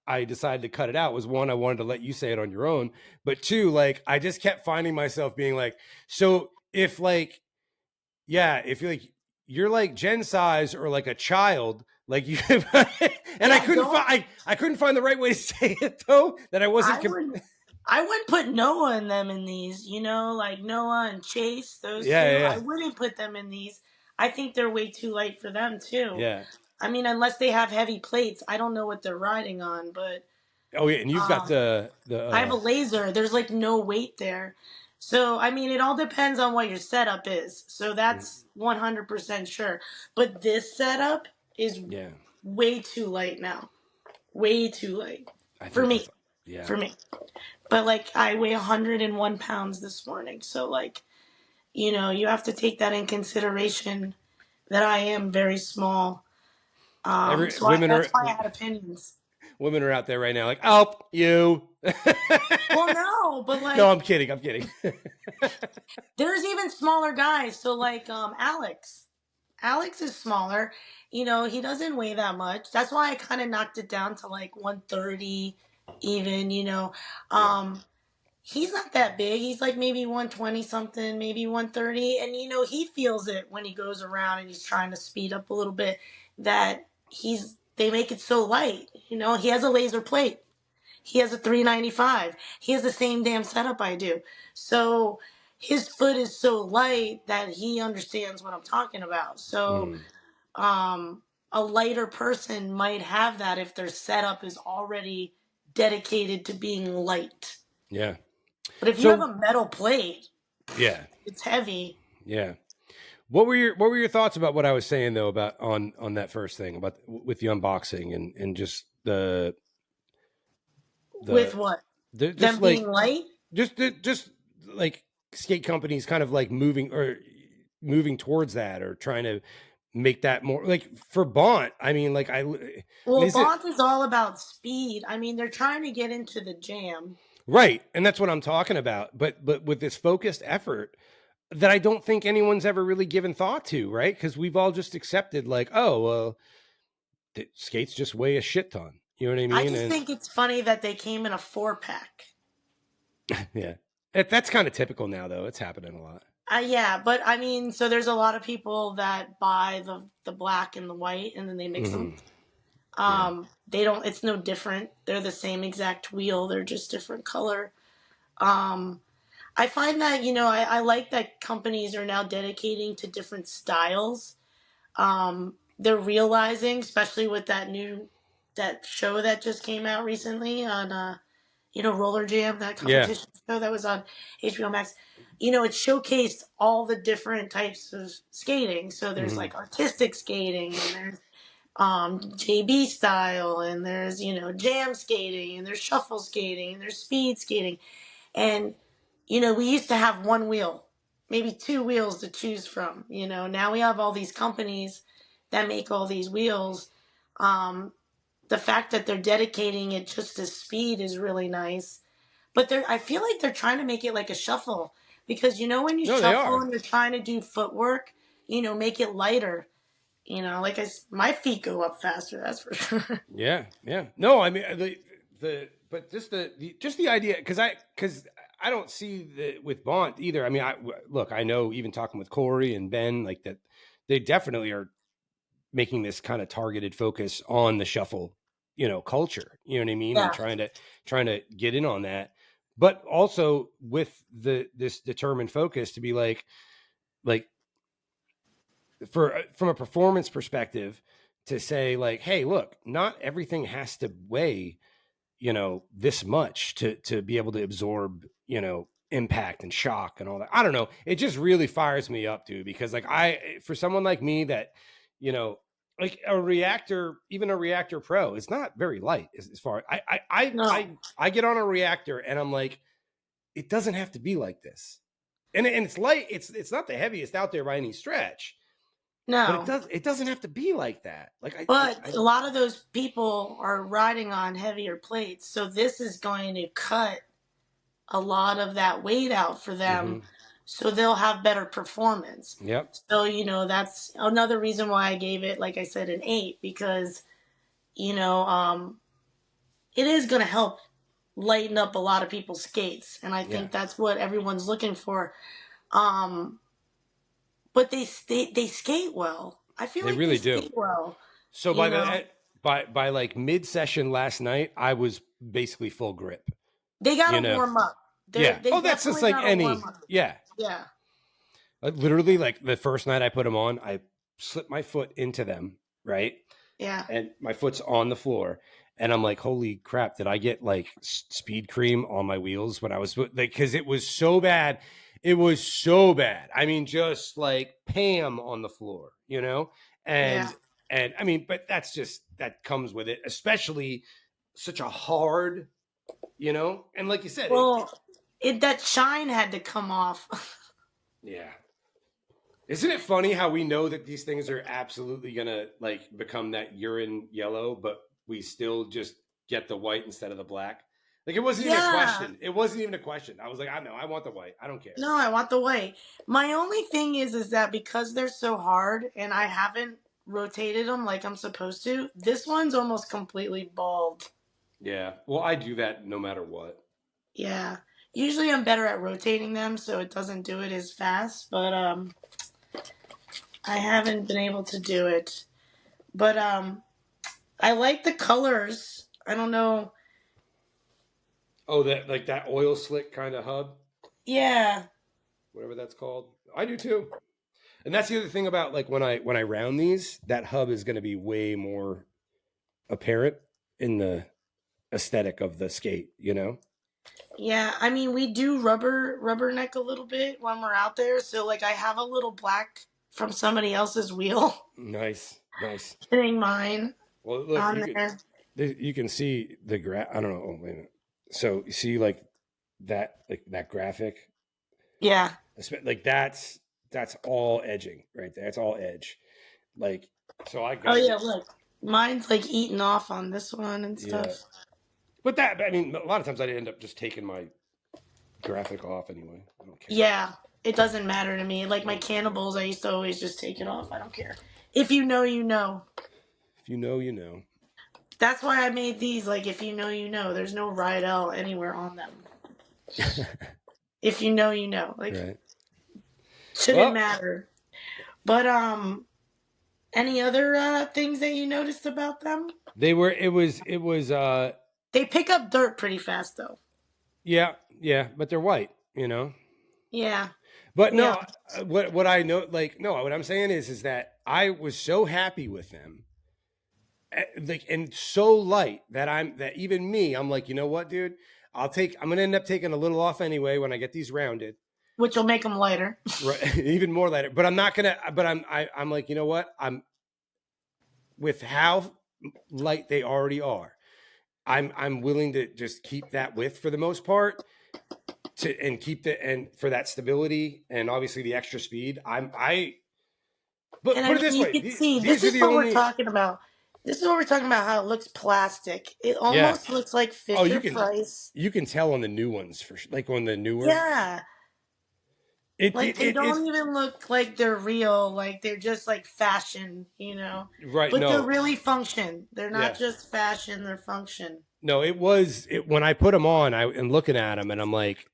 I decided to cut it out was, one, I wanted to let you say it on your own, but two, like I just kept finding myself being like, so if like, yeah, if you're like Jen size or like a child, like you, and I couldn't find the right way to say it though, that I wasn't. I wouldn't put Noah in them in these, you know, like Noah and Chase, those two. I wouldn't put them in these. I think they're way too light for them too. Yeah. I mean, unless they have heavy plates, I don't know what they're riding on, but. Oh yeah, and you've got the. I have a laser. There's like no weight there, so I mean, it all depends on what your setup is. So that's 100% sure. But this setup is way too light now, way too light for me. Yeah. For me. But like I weigh 101 pounds this morning, so like, you know, you have to take that in consideration that I am very small. That's why I had opinions. Women are out there right now like, oh, you. Well, no, but like. No, I'm kidding. There's even smaller guys. So like Alex Alex is smaller. You know, he doesn't weigh that much. That's why I kind of knocked it down to like 130 even, you know. Yeah. He's not that big. He's like maybe 120 something, maybe 130. And you know, he feels it when he goes around and he's trying to speed up a little bit that they make it so light. You know, he has a laser plate. He has a 395. He has the same damn setup I do. So his foot is so light that he understands what I'm talking about. So Mm. a lighter person might have that if their setup is already dedicated to being light. Yeah. But if you have So a metal plate, yeah. it's heavy. Yeah. What were your thoughts about what I was saying though about on that first thing about with the unboxing and just the With what? just Them being like light? just like skate companies kind of like moving towards that or trying to make that more like for Bont. I mean, like Well, is it Bont is all about speed. I mean, they're trying to get into the jam. right? And that's what I'm talking about. But with this focused effort that I don't think anyone's ever really given thought to, right? Because we've all just accepted like, oh well, skates just weigh a shit ton. You know what I I mean? just And think it's funny that they came in a 4-pack. yeah, that's kind of typical now, though. It's happening a lot. Yeah, but I mean, so there's a lot of people that buy the black and the white, and then they mix them. Mm-hmm. Yeah, They don't. It's no different. They're the same exact wheel. They're just different color. Um, I find that I like that companies are now dedicating to different styles. They're realizing, especially with that show that just came out recently on Roller Jam, that yeah, competition show that was on HBO Max. It showcased all the different types of skating. So there's mm-hmm. like artistic skating, and there's JB style, and there's jam skating, and there's shuffle skating, and there's speed skating, and we used to have one wheel, maybe two wheels to choose from. Now we have all these companies that make all these wheels. Um, the fact that they're dedicating it just to speed is really nice. But I feel like they're trying to make it like a shuffle because when you No, they shuffle are. and you're trying to do footwork, make it lighter. Like my feet go up faster. That's for sure. Yeah, yeah. No, I mean the but just the idea because I don't see the with Bont either. I mean, look, I know even talking with Corey and Ben like that, they definitely are making this kind of targeted focus on the shuffle, culture. You know what I mean, and Yeah. trying to get in on that, but also with this determined focus to be like from a performance perspective to say like, hey, look, not everything has to weigh, this much to be able to absorb, impact and shock and all that. I don't know. It just really fires me up, dude, because like for someone like me that, like a reactor, even a reactor pro, it's not very light as far. No. I get on a reactor and I'm like, it doesn't have to be like this. And it's light. It's not the heaviest out there by any stretch, but No. it doesn't have to be like that. Like But a lot of those people are riding on heavier plates, so this is going to cut a lot of that weight out for them, mm-hmm. so they'll have better performance. Yep. So, that's another reason why I gave it, like I said, an 8, because, it is going to help lighten up a lot of people's skates. And I Yeah. think that's what everyone's looking for. Um, but they skate well. I feel They like they really do. skate well. So You know, by like mid session last night, I was basically full grip. they got to warm up. Yeah. They Oh, that's just definitely like got to warm up. Yeah. Yeah. Literally, like the first night I put them on, I slipped my foot into them, right? Yeah. And my foot's on the floor, and I'm like, holy crap! Did I get like speed cream on my wheels when I was like, because it was so bad. It was so bad. I mean, just like Pam on the floor, Yeah. and I mean, but that comes with it, especially such a hard, and like you said, Well, that shine had to come off. yeah. Isn't it funny how we know that these things are absolutely gonna like become that urine yellow, but we still just get the white instead of the black? Like, it wasn't even a Yeah. question. It wasn't even a question. I was like, I know, I want the white. I don't care. No, I want the white. My only thing is that because they're so hard and I haven't rotated them like I'm supposed to, this one's almost completely bald. Yeah. Well, I do that no matter what. Yeah. Usually I'm better at rotating them so it doesn't do it as fast, but I haven't been able to do it. But I like the colors. I don't know. Oh, that like that oil slick kind of hub, Yeah. whatever that's called. I do too. And that's the other thing about like when I round these, that hub is going to be way more apparent in the aesthetic of the skate, you know? Yeah, I mean we do rubberneck a little bit when we're out there, so like I have a little black from somebody else's wheel Nice, nice. hitting mine Well, look, on there. you can see the I don't know. Oh, wait a minute. So you see like that graphic, Yeah. like that's all edging right there. It's all edge. Like, so I Oh gotta yeah, get look. Mine's like eating off on this one and yeah. stuff. But that I mean, a lot of times I end up just taking my graphic off anyway. I don't care. Yeah. It doesn't matter to me. Like my cannibals, I used to always just take it off. I don't care. If you know, you know. If you know, you know. That's why I made these. Like, if you know, you know. There's no Rydell anywhere on them. If you know, you know. Like, Right. shouldn't matter. But any other things that you noticed about them? They were. It was. They pick up dirt pretty fast, though. Yeah, yeah. But they're white, you know. Yeah. But Yeah. no, what I know, like, no, what I'm saying is that I was so happy with them, like, and so light that even me, I'm like, you know what, dude, I'm gonna end up taking a little off anyway when I get these rounded, Which will make them lighter. right? Even more lighter. But I'm not gonna. But I'm like, you know what, with how light they already are. I'm willing to just keep that width for the most part. And for that stability and obviously the extra speed. But And I put it mean, this you way: can see, this these are is the what we're only. talking about. This is what we're talking about, how it looks plastic. It Yeah. almost looks like Oh, Fisher Price. you can tell on the new ones for like on the newer. Yeah. Like, they don't even look like they're real. Like, they're just like fashion, you know? Right. But they're No. really function. They're not Yeah. just fashion, they're function. No. When I put them on, and looking at them, and I'm like,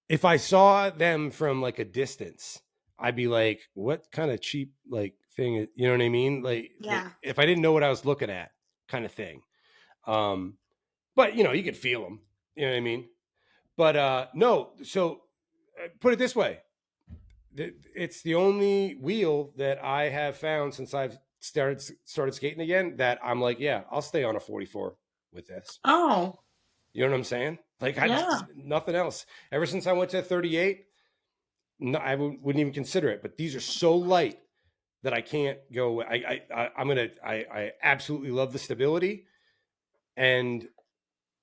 if I saw them from like a distance, I'd be like, what kind of cheap like thing? You know what I mean? Like, Yeah. if I didn't know what I was looking at, kind of thing. But you know, you could feel them. You know what I mean? But no. So put it this way: it's the only wheel that I have found since I've started skating again that I'm like, yeah, I'll stay on a 44 with this. Oh. You know what I'm saying? Like, Yeah. nothing else. Ever since I went to 38, no, I wouldn't even consider it. But these are so light that I can't go. I absolutely love the stability, and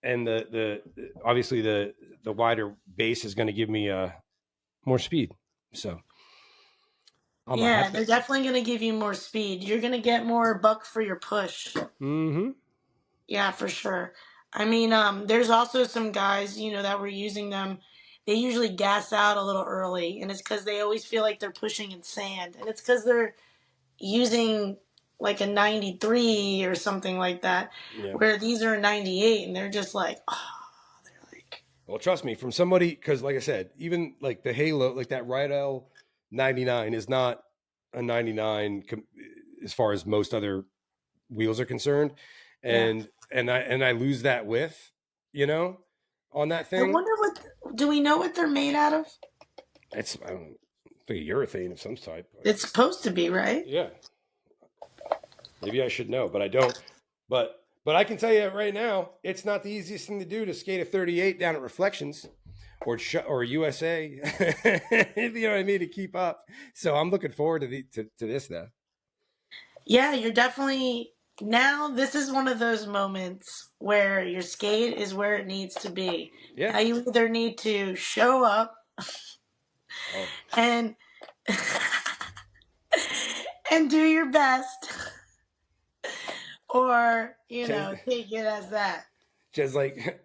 the obviously the wider base is going to give me more speed. So Yeah, they're definitely going to give you more speed. You're going to get more buck for your push. Mm-hmm. Yeah, for sure. I mean, there's also some guys, you know, that were using them. They usually gas out a little early, and it's because they always feel like they're pushing in sand, and it's because they're using like a 93 or something like that, where these are a 98, and they're just like, oh, they're like. Well, trust me, from somebody, because like I said, even like the Halo, like that Rydell 99 is not a 99 as far as most other wheels are concerned, and I lose that width, you know, on that thing. I wonder do we know what they're made out of? It's I don't think urethane of some type. It's supposed to be, right? Yeah. Maybe I should know, but I don't. But I can tell you right now, it's not the easiest thing to do to skate a 38 down at Reflections or USA. You know what I mean, to keep up. So I'm looking forward to this though. Yeah, you're definitely now. This is one of those moments where your skate is where it needs to be. Yeah. Now you either need to show up and and do your best, or you know, take it as that. Just like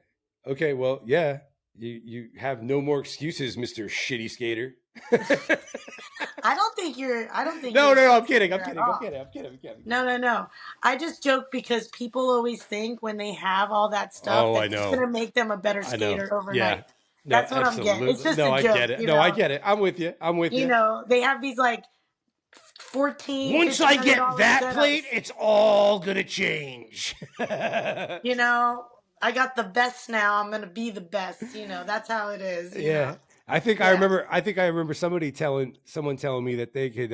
Okay, well, yeah, you have no more excuses, Mr. Shitty Skater. I don't think you're. I don't think No, you're a no, no, I'm shit kidding. I'm skater at kidding. I'm all. kidding. I'm kidding. I'm kidding. No, no, no. I just joke because people always think when they have all that stuff Oh, that I it's know. gonna make them a better I know. skater Yeah. overnight. No, That's what I'm getting. It's absolutely. just No, a I get joke, it. No, I get it. I'm with you. I'm with you. They have these like 14, Once I get $1,500 that plate, setups. it's all gonna change. I got the best now. I'm gonna be the best. That's how it is. Yeah. I think I Yeah. remember. I think I remember someone telling me that they could.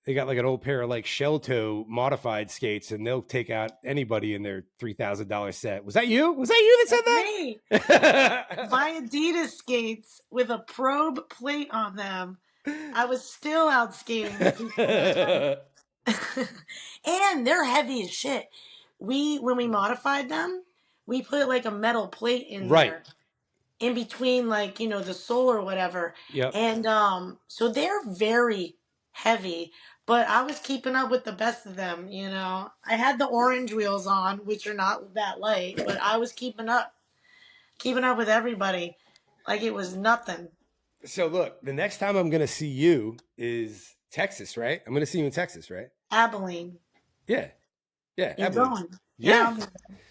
They got like an old pair of like shell toe modified skates, and they'll take out anybody in their $3,000 set. Was that you? Was that you That's that me. said My Adidas skates with a probe plate on them. I was still out skating the people that night. that? And they're heavy as shit. When we modified them, we put like a metal plate in Right. there in between like, the sole or whatever. Yep. And so they're very heavy, but I was keeping up with the best of them. I had the orange wheels on, which are not that light, but I was keeping up with everybody like it was nothing. So look, the next time I'm gonna see you is Texas, right? I'm gonna see you in Texas, right? Abilene, Yeah. Yeah. you're Abilene. going. Yeah,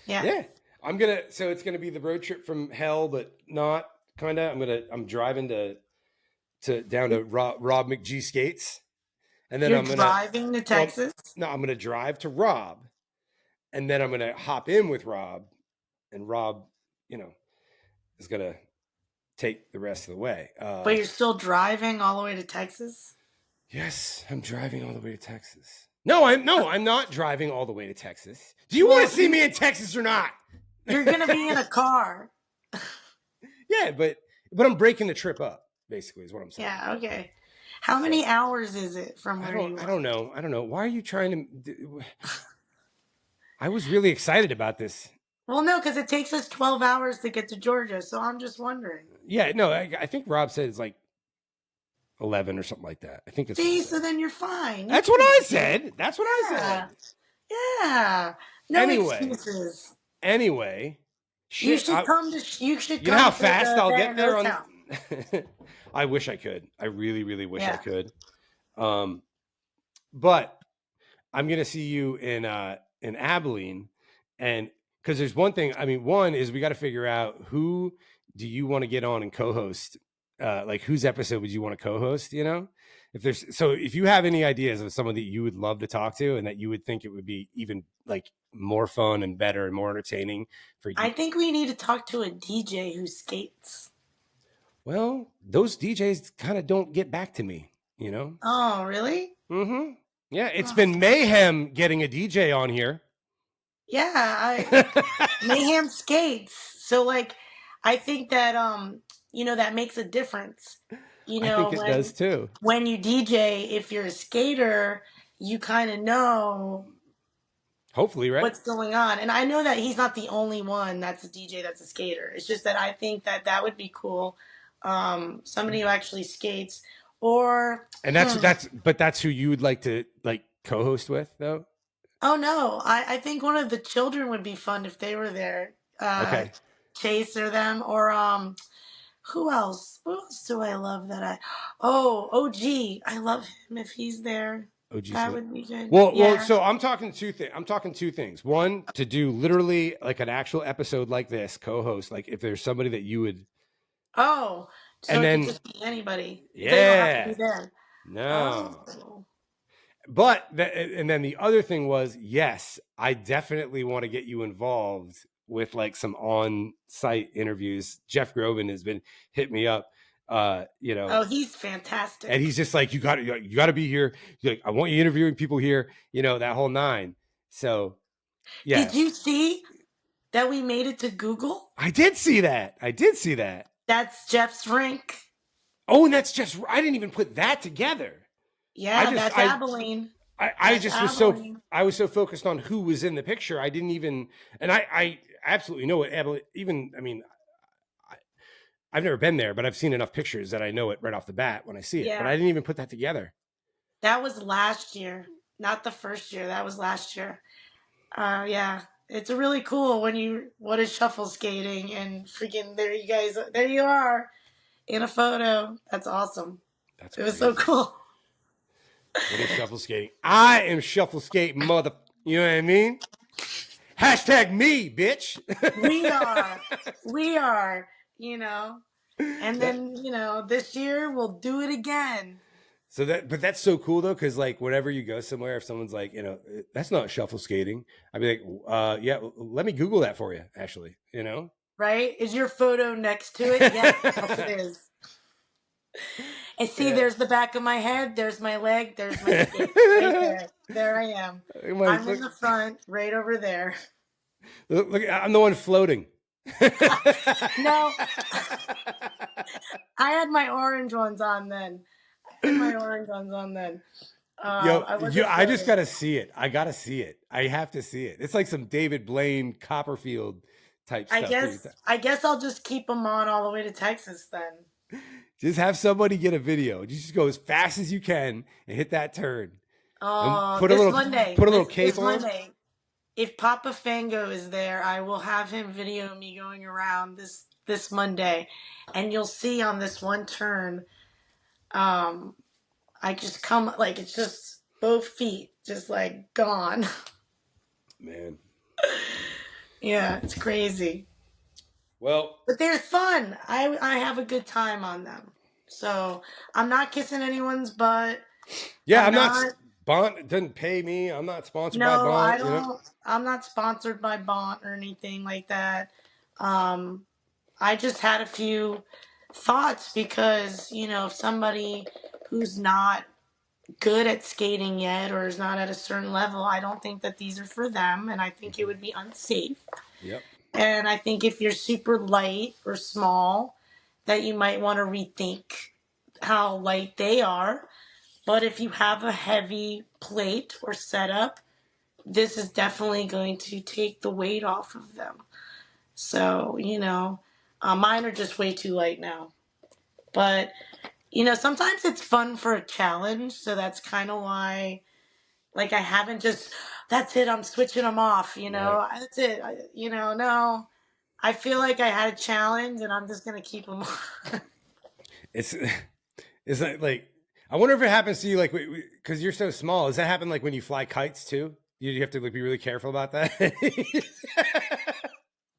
Yeah. yeah. Yeah. So it's gonna be the road trip from hell, but not kinda. I'm driving to down to Rob McGee Skates. And then You're driving to well, Texas? no, I'm gonna drive to Rob, and then I'm gonna hop in with Rob, and Rob, is gonna take the rest of the way. But you're still driving all the way to Texas? Yes, I'm driving all the way to Texas. No, I'm not driving all the way to Texas. Do you Well, want to see me in Texas or not? You're going to be in a car. Yeah, but I'm breaking the trip up. Basically, is what I'm saying. Yeah, okay. How many hours is it from where you are? I don't know. Why are you trying to? I was really excited about this. Well, no, because it takes us 12 hours to get to Georgia, so I'm just wondering. Yeah, no, I think Rob said it's like 11 or something like that. I think that's See, so then you're fine. That's what I said. That's what I Yeah. said. Yeah. No excuses. Anyway, You shit. should come to You know how fast I'll get there on. I wish I could. I really, really wish I could. But I'm gonna see you in Abilene, and because there's one thing. I mean, one is we got to figure out who do you want to get on and co-host. Like whose episode would you want to co-host? If you have any ideas of someone that you would love to talk to and that you would think it would be even like more fun and better and more entertaining for you. I think we need to talk to a DJ who skates. Well, those DJs kind of don't get back to me, Oh, really? Mm-hmm. Yeah, it's been mayhem getting a DJ on here. Yeah, mayhem skates. So like, I think that that makes a difference. I think it does too. When you DJ, if you're a skater, you kind of know. Hopefully, right? What's going on? And I know that he's not the only one that's a DJ that's a skater. It's just that I think that would be cool. Somebody who actually skates, and that's who you would like to co-host with, though. Oh no, I think one of the children would be fun if they were there. Okay. Chase or them or who else? Who else do I love OG. I love him if he's there. OG that would be good. Well, so I'm talking two things. One, to do literally like an actual episode like this, co-host, like if there's somebody that you would. Oh, so and it then could just be anybody. Yeah. They don't have to be there. No. Oh. But and then the other thing was, yes, I definitely want to get you involved with like some on-site interviews. Jeff Groban has been hit me up. Oh, he's fantastic. And he's just like, you got to be here. He's like, I want you interviewing people here, that whole nine. So, yeah. Did you see that we made it to Google? I did see that. That's Jeff's rink. Oh, and that's just, I didn't even put that together. Yeah, that's Abilene. I was so focused on who was in the picture. I didn't even, and I absolutely know what Abilene, even, I mean, I've never been there, but I've seen enough pictures that I know it right off the bat when I see it. Yeah. But I didn't even put that together. That was last year, not the first year. That was last year. Yeah, it's really cool what is shuffle skating and freaking there you are in a photo. That's awesome. That's It was so crazy. cool. What is shuffle skating? I am shuffle skating, mother. You know what I mean? Hashtag me, bitch. We are, and That, then, this year we'll do it again. but that's so cool though, because like whenever you go somewhere, if someone's like, that's not shuffle skating, I'd be like, yeah, let me Google that for you, actually. Right? Is your photo next to it? Yes, yes it is. And see, Yeah. there's the back of my head, there's my leg, there's my skate. Right there. There I am. I'm in the front, right over there. Look, I'm the one floating. No. I had my orange ones on then. Yo, I just floating. gotta see it. I gotta see it. I have to see it. It's like some David Blaine Copperfield type I stuff. guess I'll just keep them on all the way to Texas then. Just have somebody get a video. You just go as fast as you can and hit that turn. Oh, Put a little cape on. Monday. If Papa Fango is there, I will have him video me going around this Monday, and you'll see on this one turn, I just come like it's just both feet just like gone. Man. Yeah, it's crazy. Well, but they're fun. I have a good time on them. So I'm not kissing anyone's butt. Yeah, I'm not. Bont doesn't pay me. I'm not sponsored by Bont. No, I don't. I'm not sponsored by Bont or anything like that. I just had a few thoughts because, if somebody who's not good at skating yet or is not at a certain level, I don't think that these are for them, and I think it would be unsafe. Yep. And I think if you're super light or small, that you might want to rethink how light they are. But if you have a heavy plate or setup, this is definitely going to take the weight off of them. So, mine are just way too light now. But, sometimes it's fun for a challenge. So that's kind of why, like, I haven't just, that's it, I'm switching them off, Right. That's it. No. I feel like I had a challenge and I'm just going to keep them on. It's like, I wonder if it happens to you, like, because you're so small. Does that happen like when you fly kites too? You have to like be really careful about that.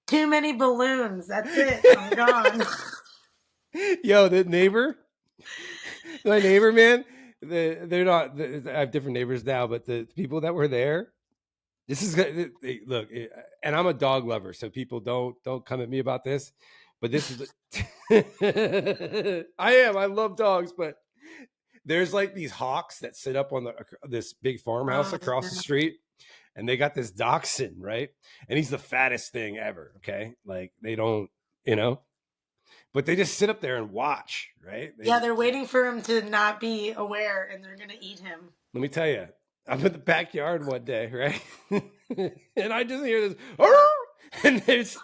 Too many balloons. That's it. I'm gone. Yo, my neighbor, man. They're not. I have different neighbors now, but the people that were there. This is look, and I'm a dog lover, so people don't come at me about this. But this is, I love dogs, but there's like these hawks that sit up on this big farmhouse across the street, and they got this dachshund, right? And he's the fattest thing ever. Okay, like they don't, but they just sit up there and watch, right? They're waiting for him to not be aware, and they're gonna eat him. Let me tell you, I'm in the backyard one day, right? And I just hear this, and this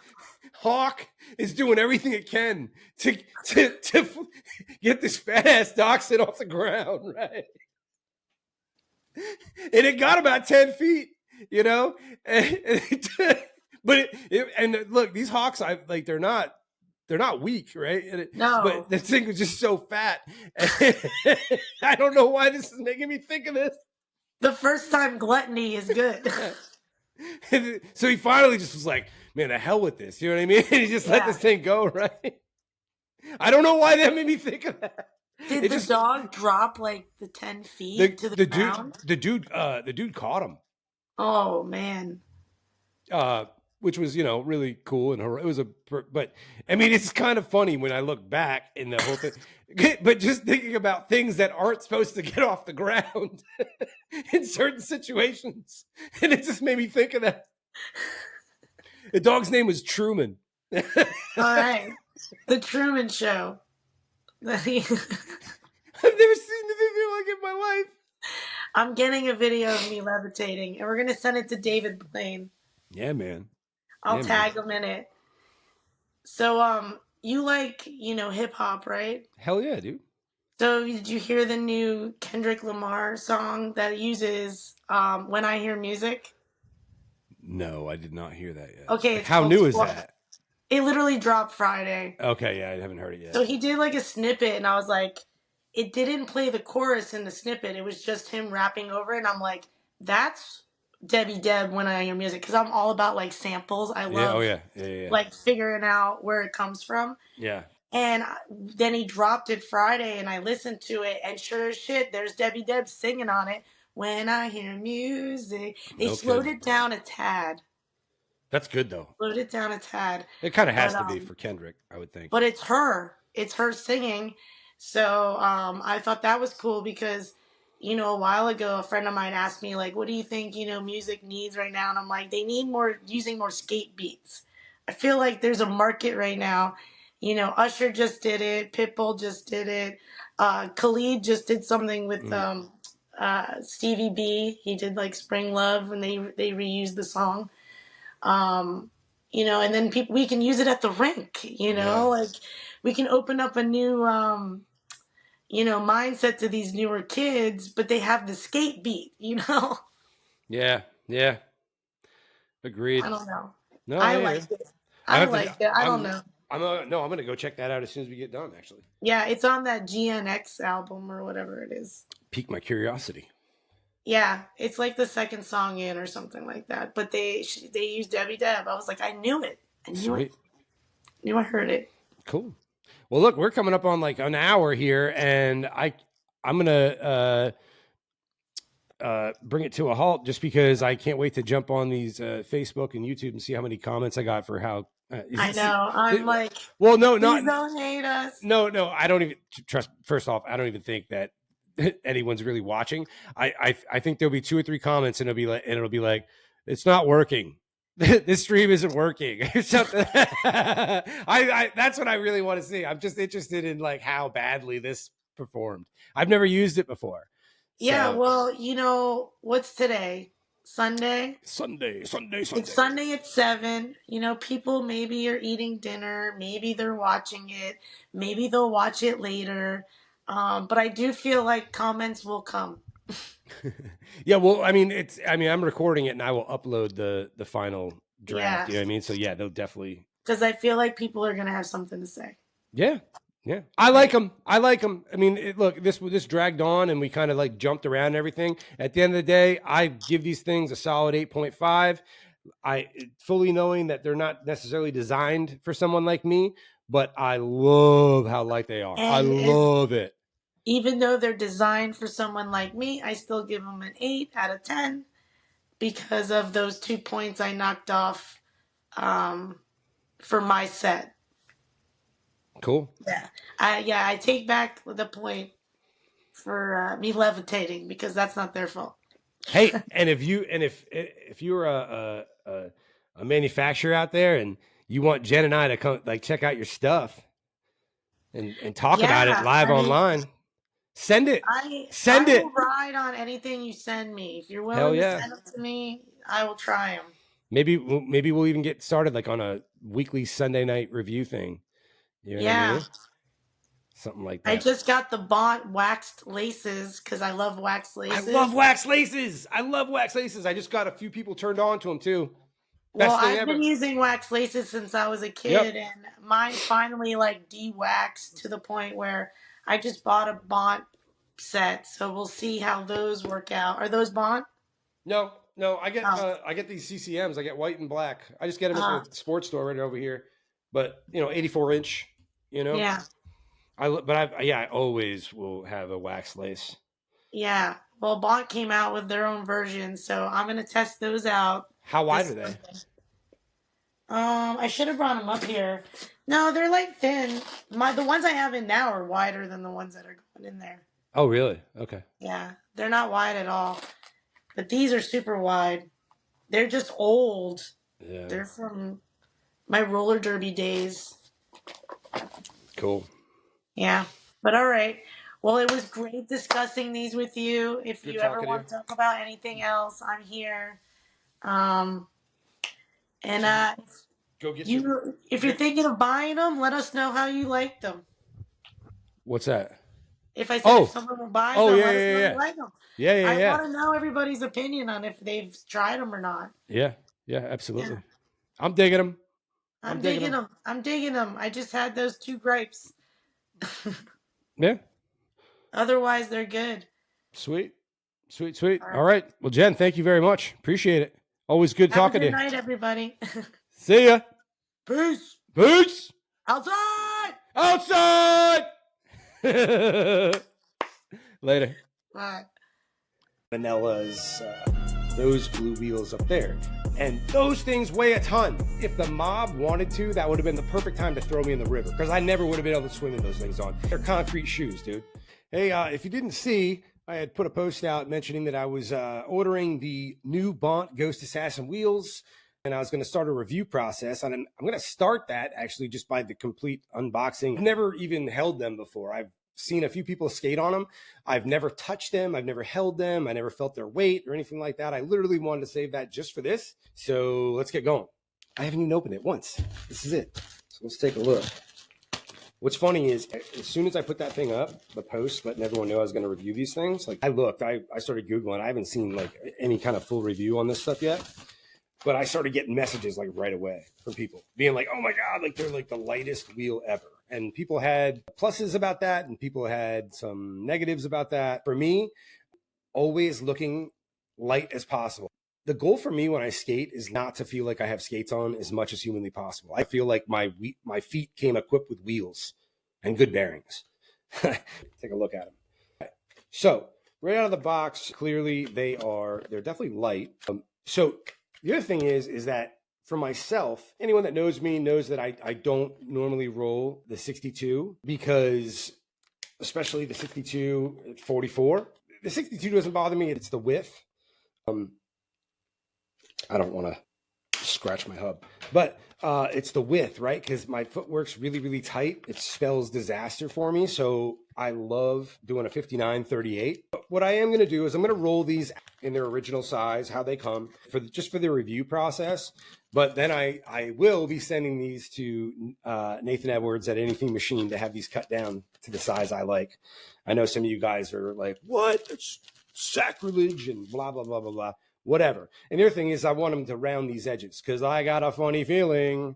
hawk is doing everything it can to get this fat ass dachshund off the ground, right? And it got about 10 feet, but look, these hawks, they're not weak, right? No. But the thing was just so fat. I don't know why this is making me think of this. The first time gluttony is good. So he finally just was like, man, the hell with this. You know what I mean? And he just let this thing go, right? I don't know why that made me think of that. Did the dog drop like the 10 feet to the ground? The dude caught him. Oh, man. Which was, really cool. And it was but I mean, it's kind of funny when I look back in the whole thing, but just thinking about things that aren't supposed to get off the ground in certain situations. And it just made me think of that. The dog's name was Truman. All right. The Truman Show. I've never seen anything like it in my life. I'm getting a video of me levitating, and we're going to send it to David Blaine. Yeah, man. I'll tag him in it. So, you like, hip hop, right? Hell yeah, dude. So, did you hear the new Kendrick Lamar song that uses When I Hear Music? No, I did not hear that yet. Okay, Like, it's how called new is Squad. that? It literally dropped Friday. Okay, yeah, I haven't heard it yet. So he did like a snippet, and I was like, it didn't play the chorus in the snippet. It was just him rapping over it. And I'm like, that's Debbie Deb when I hear music, because I'm all about like samples. I Yeah, oh love yeah. like figuring out where it comes from. Yeah. And then he dropped it Friday, and I listened to it, and sure as shit, there's Debbie Deb singing on it. When I hear music, they No slowed kidding. it down a tad. That's good though. Slowed it down a tad. It kind of has But to be for Kendrick, I would think. but it's her. It's her singing. So I thought that was cool because, a while ago, a friend of mine asked me, like, what do you think, music needs right now? And I'm like, they need using more skate beats. I feel like there's a market right now. Usher just did it. Pitbull just did it. Khalid just did something with Stevie B. He did like Spring Love, and they reused the song. Um, and then we can use it at the rink, Yeah. like we can open up a new, mindset to these newer kids, but they have the skate beat. Yeah. Yeah. Agreed. I don't know. No, I I hear you. like it. I I have to. like it. I don't know. No, I'm gonna go check that out as soon as we get done. Actually, Yeah, it's on that GNX album or whatever it is. pique my curiosity. Yeah, it's like the second song in or something like that. But they used Debbie Deb. I was like, I knew it. I knew Sweet. it. Knew I heard it. Cool. Well, look, we're coming up on like an hour here, and I'm gonna bring it to a halt just because I can't wait to jump on these Facebook and YouTube and see how many comments I got for how. I know. I'm like, well, no, please not don't hate us. no. I don't even trust. First off, I don't even think that anyone's really watching. I think there'll be 2 or 3 comments, and it'll be like, it's not working. This stream isn't working or something. I that's what I really want to see. I'm just interested in like how badly this performed. I've never used it before. Yeah, So, well, what's today? Sunday? Sunday. It's Sunday at 7. People maybe are eating dinner. Maybe they're watching it. Maybe they'll watch it later. But I do feel like comments will come. Yeah, well, I mean, I'm recording it and I will upload the final draft. Yeah. You know what I mean? So yeah, they'll definitely. Because I feel like people are going to have something to say. Yeah. Yeah. I like them. I mean, look, this dragged on and we kind of like jumped around and everything. At the end of the day, I give these things a solid 8.5. I fully knowing that they're not necessarily designed for someone like me, but I love how light they are. I love it. Even though they're designed for someone like me, I still give them an 8 out of 10 because of those 2 points I knocked off for my set. Cool. Yeah. I take back the point for me levitating because that's not their fault. Hey, and if you're a manufacturer out there and you want Jen and I to come like check out your stuff and talk about it live online, send it. I will ride on anything you send me. If you're willing to send them to me, I will try them. Maybe we'll even get started like on a weekly Sunday night review thing. You know what I mean? Something like that. I just got the Bont waxed laces because I love wax laces. I love wax laces. I just got a few people turned on to them too. Well, I've been using wax laces since I was a kid, and mine finally like de-waxed to the point where I just bought a Bont set. So we'll see how those work out. Are those Bont? No. I get these CCMs. I get white and black. I just get them at the sports store right over here. But 84 inch. Yeah. I always will have a wax lace. Yeah. Well, Bont came out with their own version, so I'm gonna test those out. How wide are they? I should have brought them up here. No, they're like thin. The ones I have in now are wider than the ones that are going in there. Oh, really? Okay. Yeah, they're not wide at all. But these are super wide. They're just old. Yeah. They're from my roller derby days. Cool. Yeah. But all right. Well, it was great discussing these with you. If you ever want to talk about anything else, I'm here. Go get if you're thinking of buying them, let us know how you like them. What's that? If I said if someone will buy them, let us know you like them. Yeah. I want to know everybody's opinion on if they've tried them or not. Yeah. Yeah, Yeah, absolutely. I'm digging them. I'm digging them. I'm digging them. I just had those two gripes. Yeah. Otherwise, they're good. Sweet. Sweet, sweet. All All right. right. Well, Jen, thank you very much. Appreciate it. Always good Have a talking to good you. night, everybody. See ya. Peace. Peace. Outside. Outside. Later. Bye. Vanillas, those blue wheels up there. And those things weigh a ton. If the mob wanted to, that would have been the perfect time to throw me in the river because I never would have been able to swim in those things on. They're concrete shoes, dude. Hey, if you didn't see, I had put a post out mentioning that I was ordering the new Bont Ghost Assassin wheels and I was going to start a review process. And I'm going to start that actually just by the complete unboxing. I've never even held them before. I've seen a few people skate on them. I've never touched them. I've never held them. I never felt their weight or anything like that. I literally wanted to save that just for this. So let's get going. I haven't even opened it once. This is it. So let's take a look. What's funny is as soon as I put that thing up, the post letting everyone know I was going to review these things, like I looked, I started Googling. I haven't seen like any kind of full review on this stuff yet. But I started getting messages like right away from people being like, oh my God, like they're like the lightest wheel ever. And people had pluses about that and people had some negatives about that. For me, always looking light as possible. The goal for me when I skate is not to feel like I have skates on as much as humanly possible. I feel like my feet came equipped with wheels and good bearings. Take a look at them. So right out of the box, clearly they're definitely light. So the other thing is that for myself, anyone that knows me knows that I don't normally roll the 62 because especially the 62 at 44. The 62 doesn't bother me. It's the width. I don't want to scratch my hub, but it's the width, right? Because my footwork's really, really tight. It spells disaster for me. So I love doing a 59-38. But what I am going to do is I'm going to roll these in their original size, how they come, just for the review process. But then I will be sending these to Nathan Edwards at Anything Machine to have these cut down to the size I like. I know some of you guys are like, what? It's sacrilege and blah, blah, blah, blah, blah. Whatever. And the other thing is I want them to round these edges because I got a funny feeling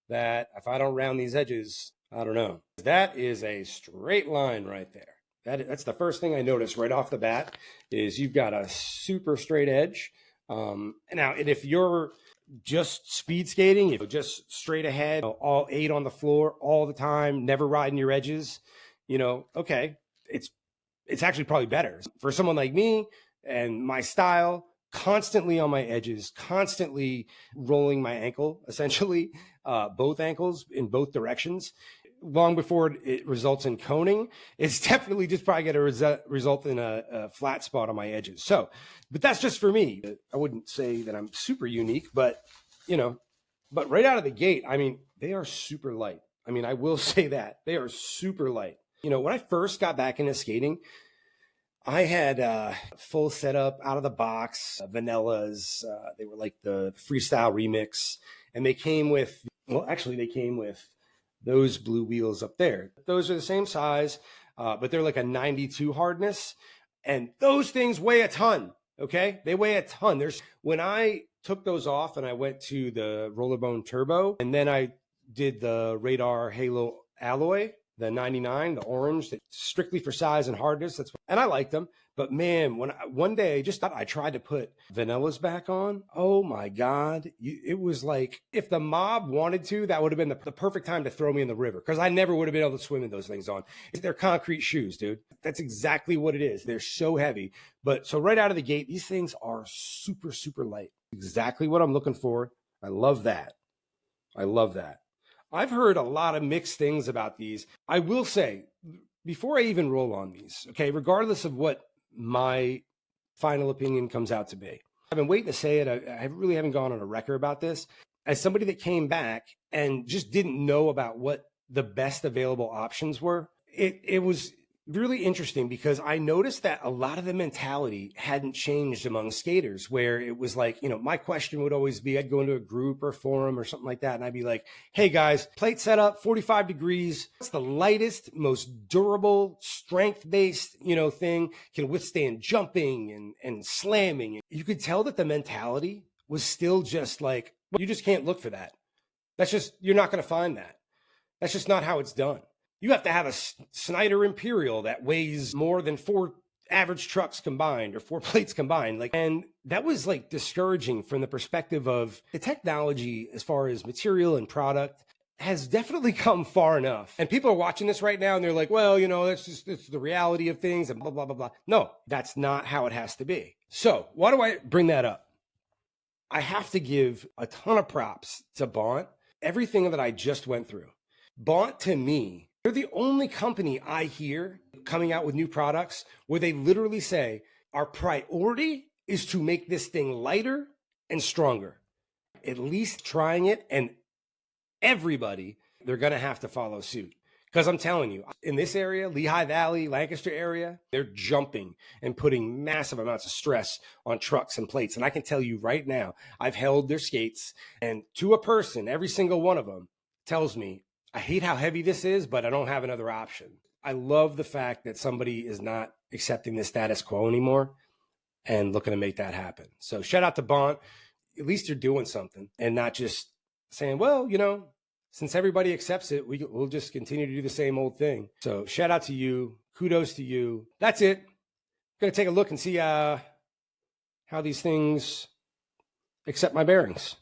that if I don't round these edges, I don't know. That is a straight line right there. That's the first thing I noticed right off the bat is you've got a super straight edge. Now, and if you're just speed skating, just straight ahead, all 8 on the floor all the time, never riding your edges, okay, it's actually probably better. For someone like me and my style, constantly on my edges, constantly rolling my ankle, essentially, both ankles in both directions, long before it results in coning, it's definitely just probably going to result in a flat spot on my edges. So, but that's just for me. I wouldn't say that I'm super unique, but, but right out of the gate, I mean, they are super light. I mean, I will say that. They are super light. When I first got back into skating, I had a full setup out of the box, vanillas. They were like the freestyle remix. And they came with those blue wheels up there. Those are the same size, but they're like a 92 hardness. And those things weigh a ton, okay? They weigh a ton. When I took those off and I went to the Rollerbone Turbo, and then I did the Radar Halo Alloy, the 99, the orange, strictly for size and hardness. And I liked them. But man, one day I just thought I tried to put vanillas back on. Oh my God. It was like, if the mob wanted to, that would have been the perfect time to throw me in the river because I never would have been able to swim in those things on. They're concrete shoes, dude. That's exactly what it is. They're so heavy. But so right out of the gate, these things are super, super light. Exactly what I'm looking for. I love that. I love that. I've heard a lot of mixed things about these. I will say, before I even roll on these, okay, regardless of what my final opinion comes out to be, I've been waiting to say it. I really haven't gone on a record about this. As somebody that came back and just didn't know about what the best available options were, it was really interesting because I noticed that a lot of the mentality hadn't changed among skaters, where it was like, my question would always be, I'd go into a group or forum or something like that. And I'd be like, hey guys, plate setup, 45 degrees. What's the lightest, most durable, strength-based, thing, can withstand jumping and slamming. You could tell that the mentality was still just like, you just can't look for that. That's just, you're not going to find that. That's just not how it's done. You have to have a Snyder Imperial that weighs more than 4 average trucks combined or 4 plates combined. Like, and that was like discouraging from the perspective of the technology as far as material and product has definitely come far enough. And people are watching this right now and they're like, well, you know, it's the reality of things and blah, blah, blah, blah. No, that's not how it has to be. So why do I bring that up? I have to give a ton of props to Bont. Everything that I just went through. Bont, to me, they're the only company I hear coming out with new products where they literally say, our priority is to make this thing lighter and stronger. At least trying it, and everybody, they're going to have to follow suit. Because I'm telling you, in this area, Lehigh Valley, Lancaster area, they're jumping and putting massive amounts of stress on trucks and plates. And I can tell you right now, I've held their skates, and to a person, every single one of them tells me, I hate how heavy this is, but I don't have another option. I love the fact that somebody is not accepting the status quo anymore and looking to make that happen. So shout out to Bont. At least you're doing something and not just saying, well, you know, since everybody accepts it, we'll just continue to do the same old thing. So shout out to you. Kudos to you. That's it. I'm going to take a look and see how these things accept my bearings.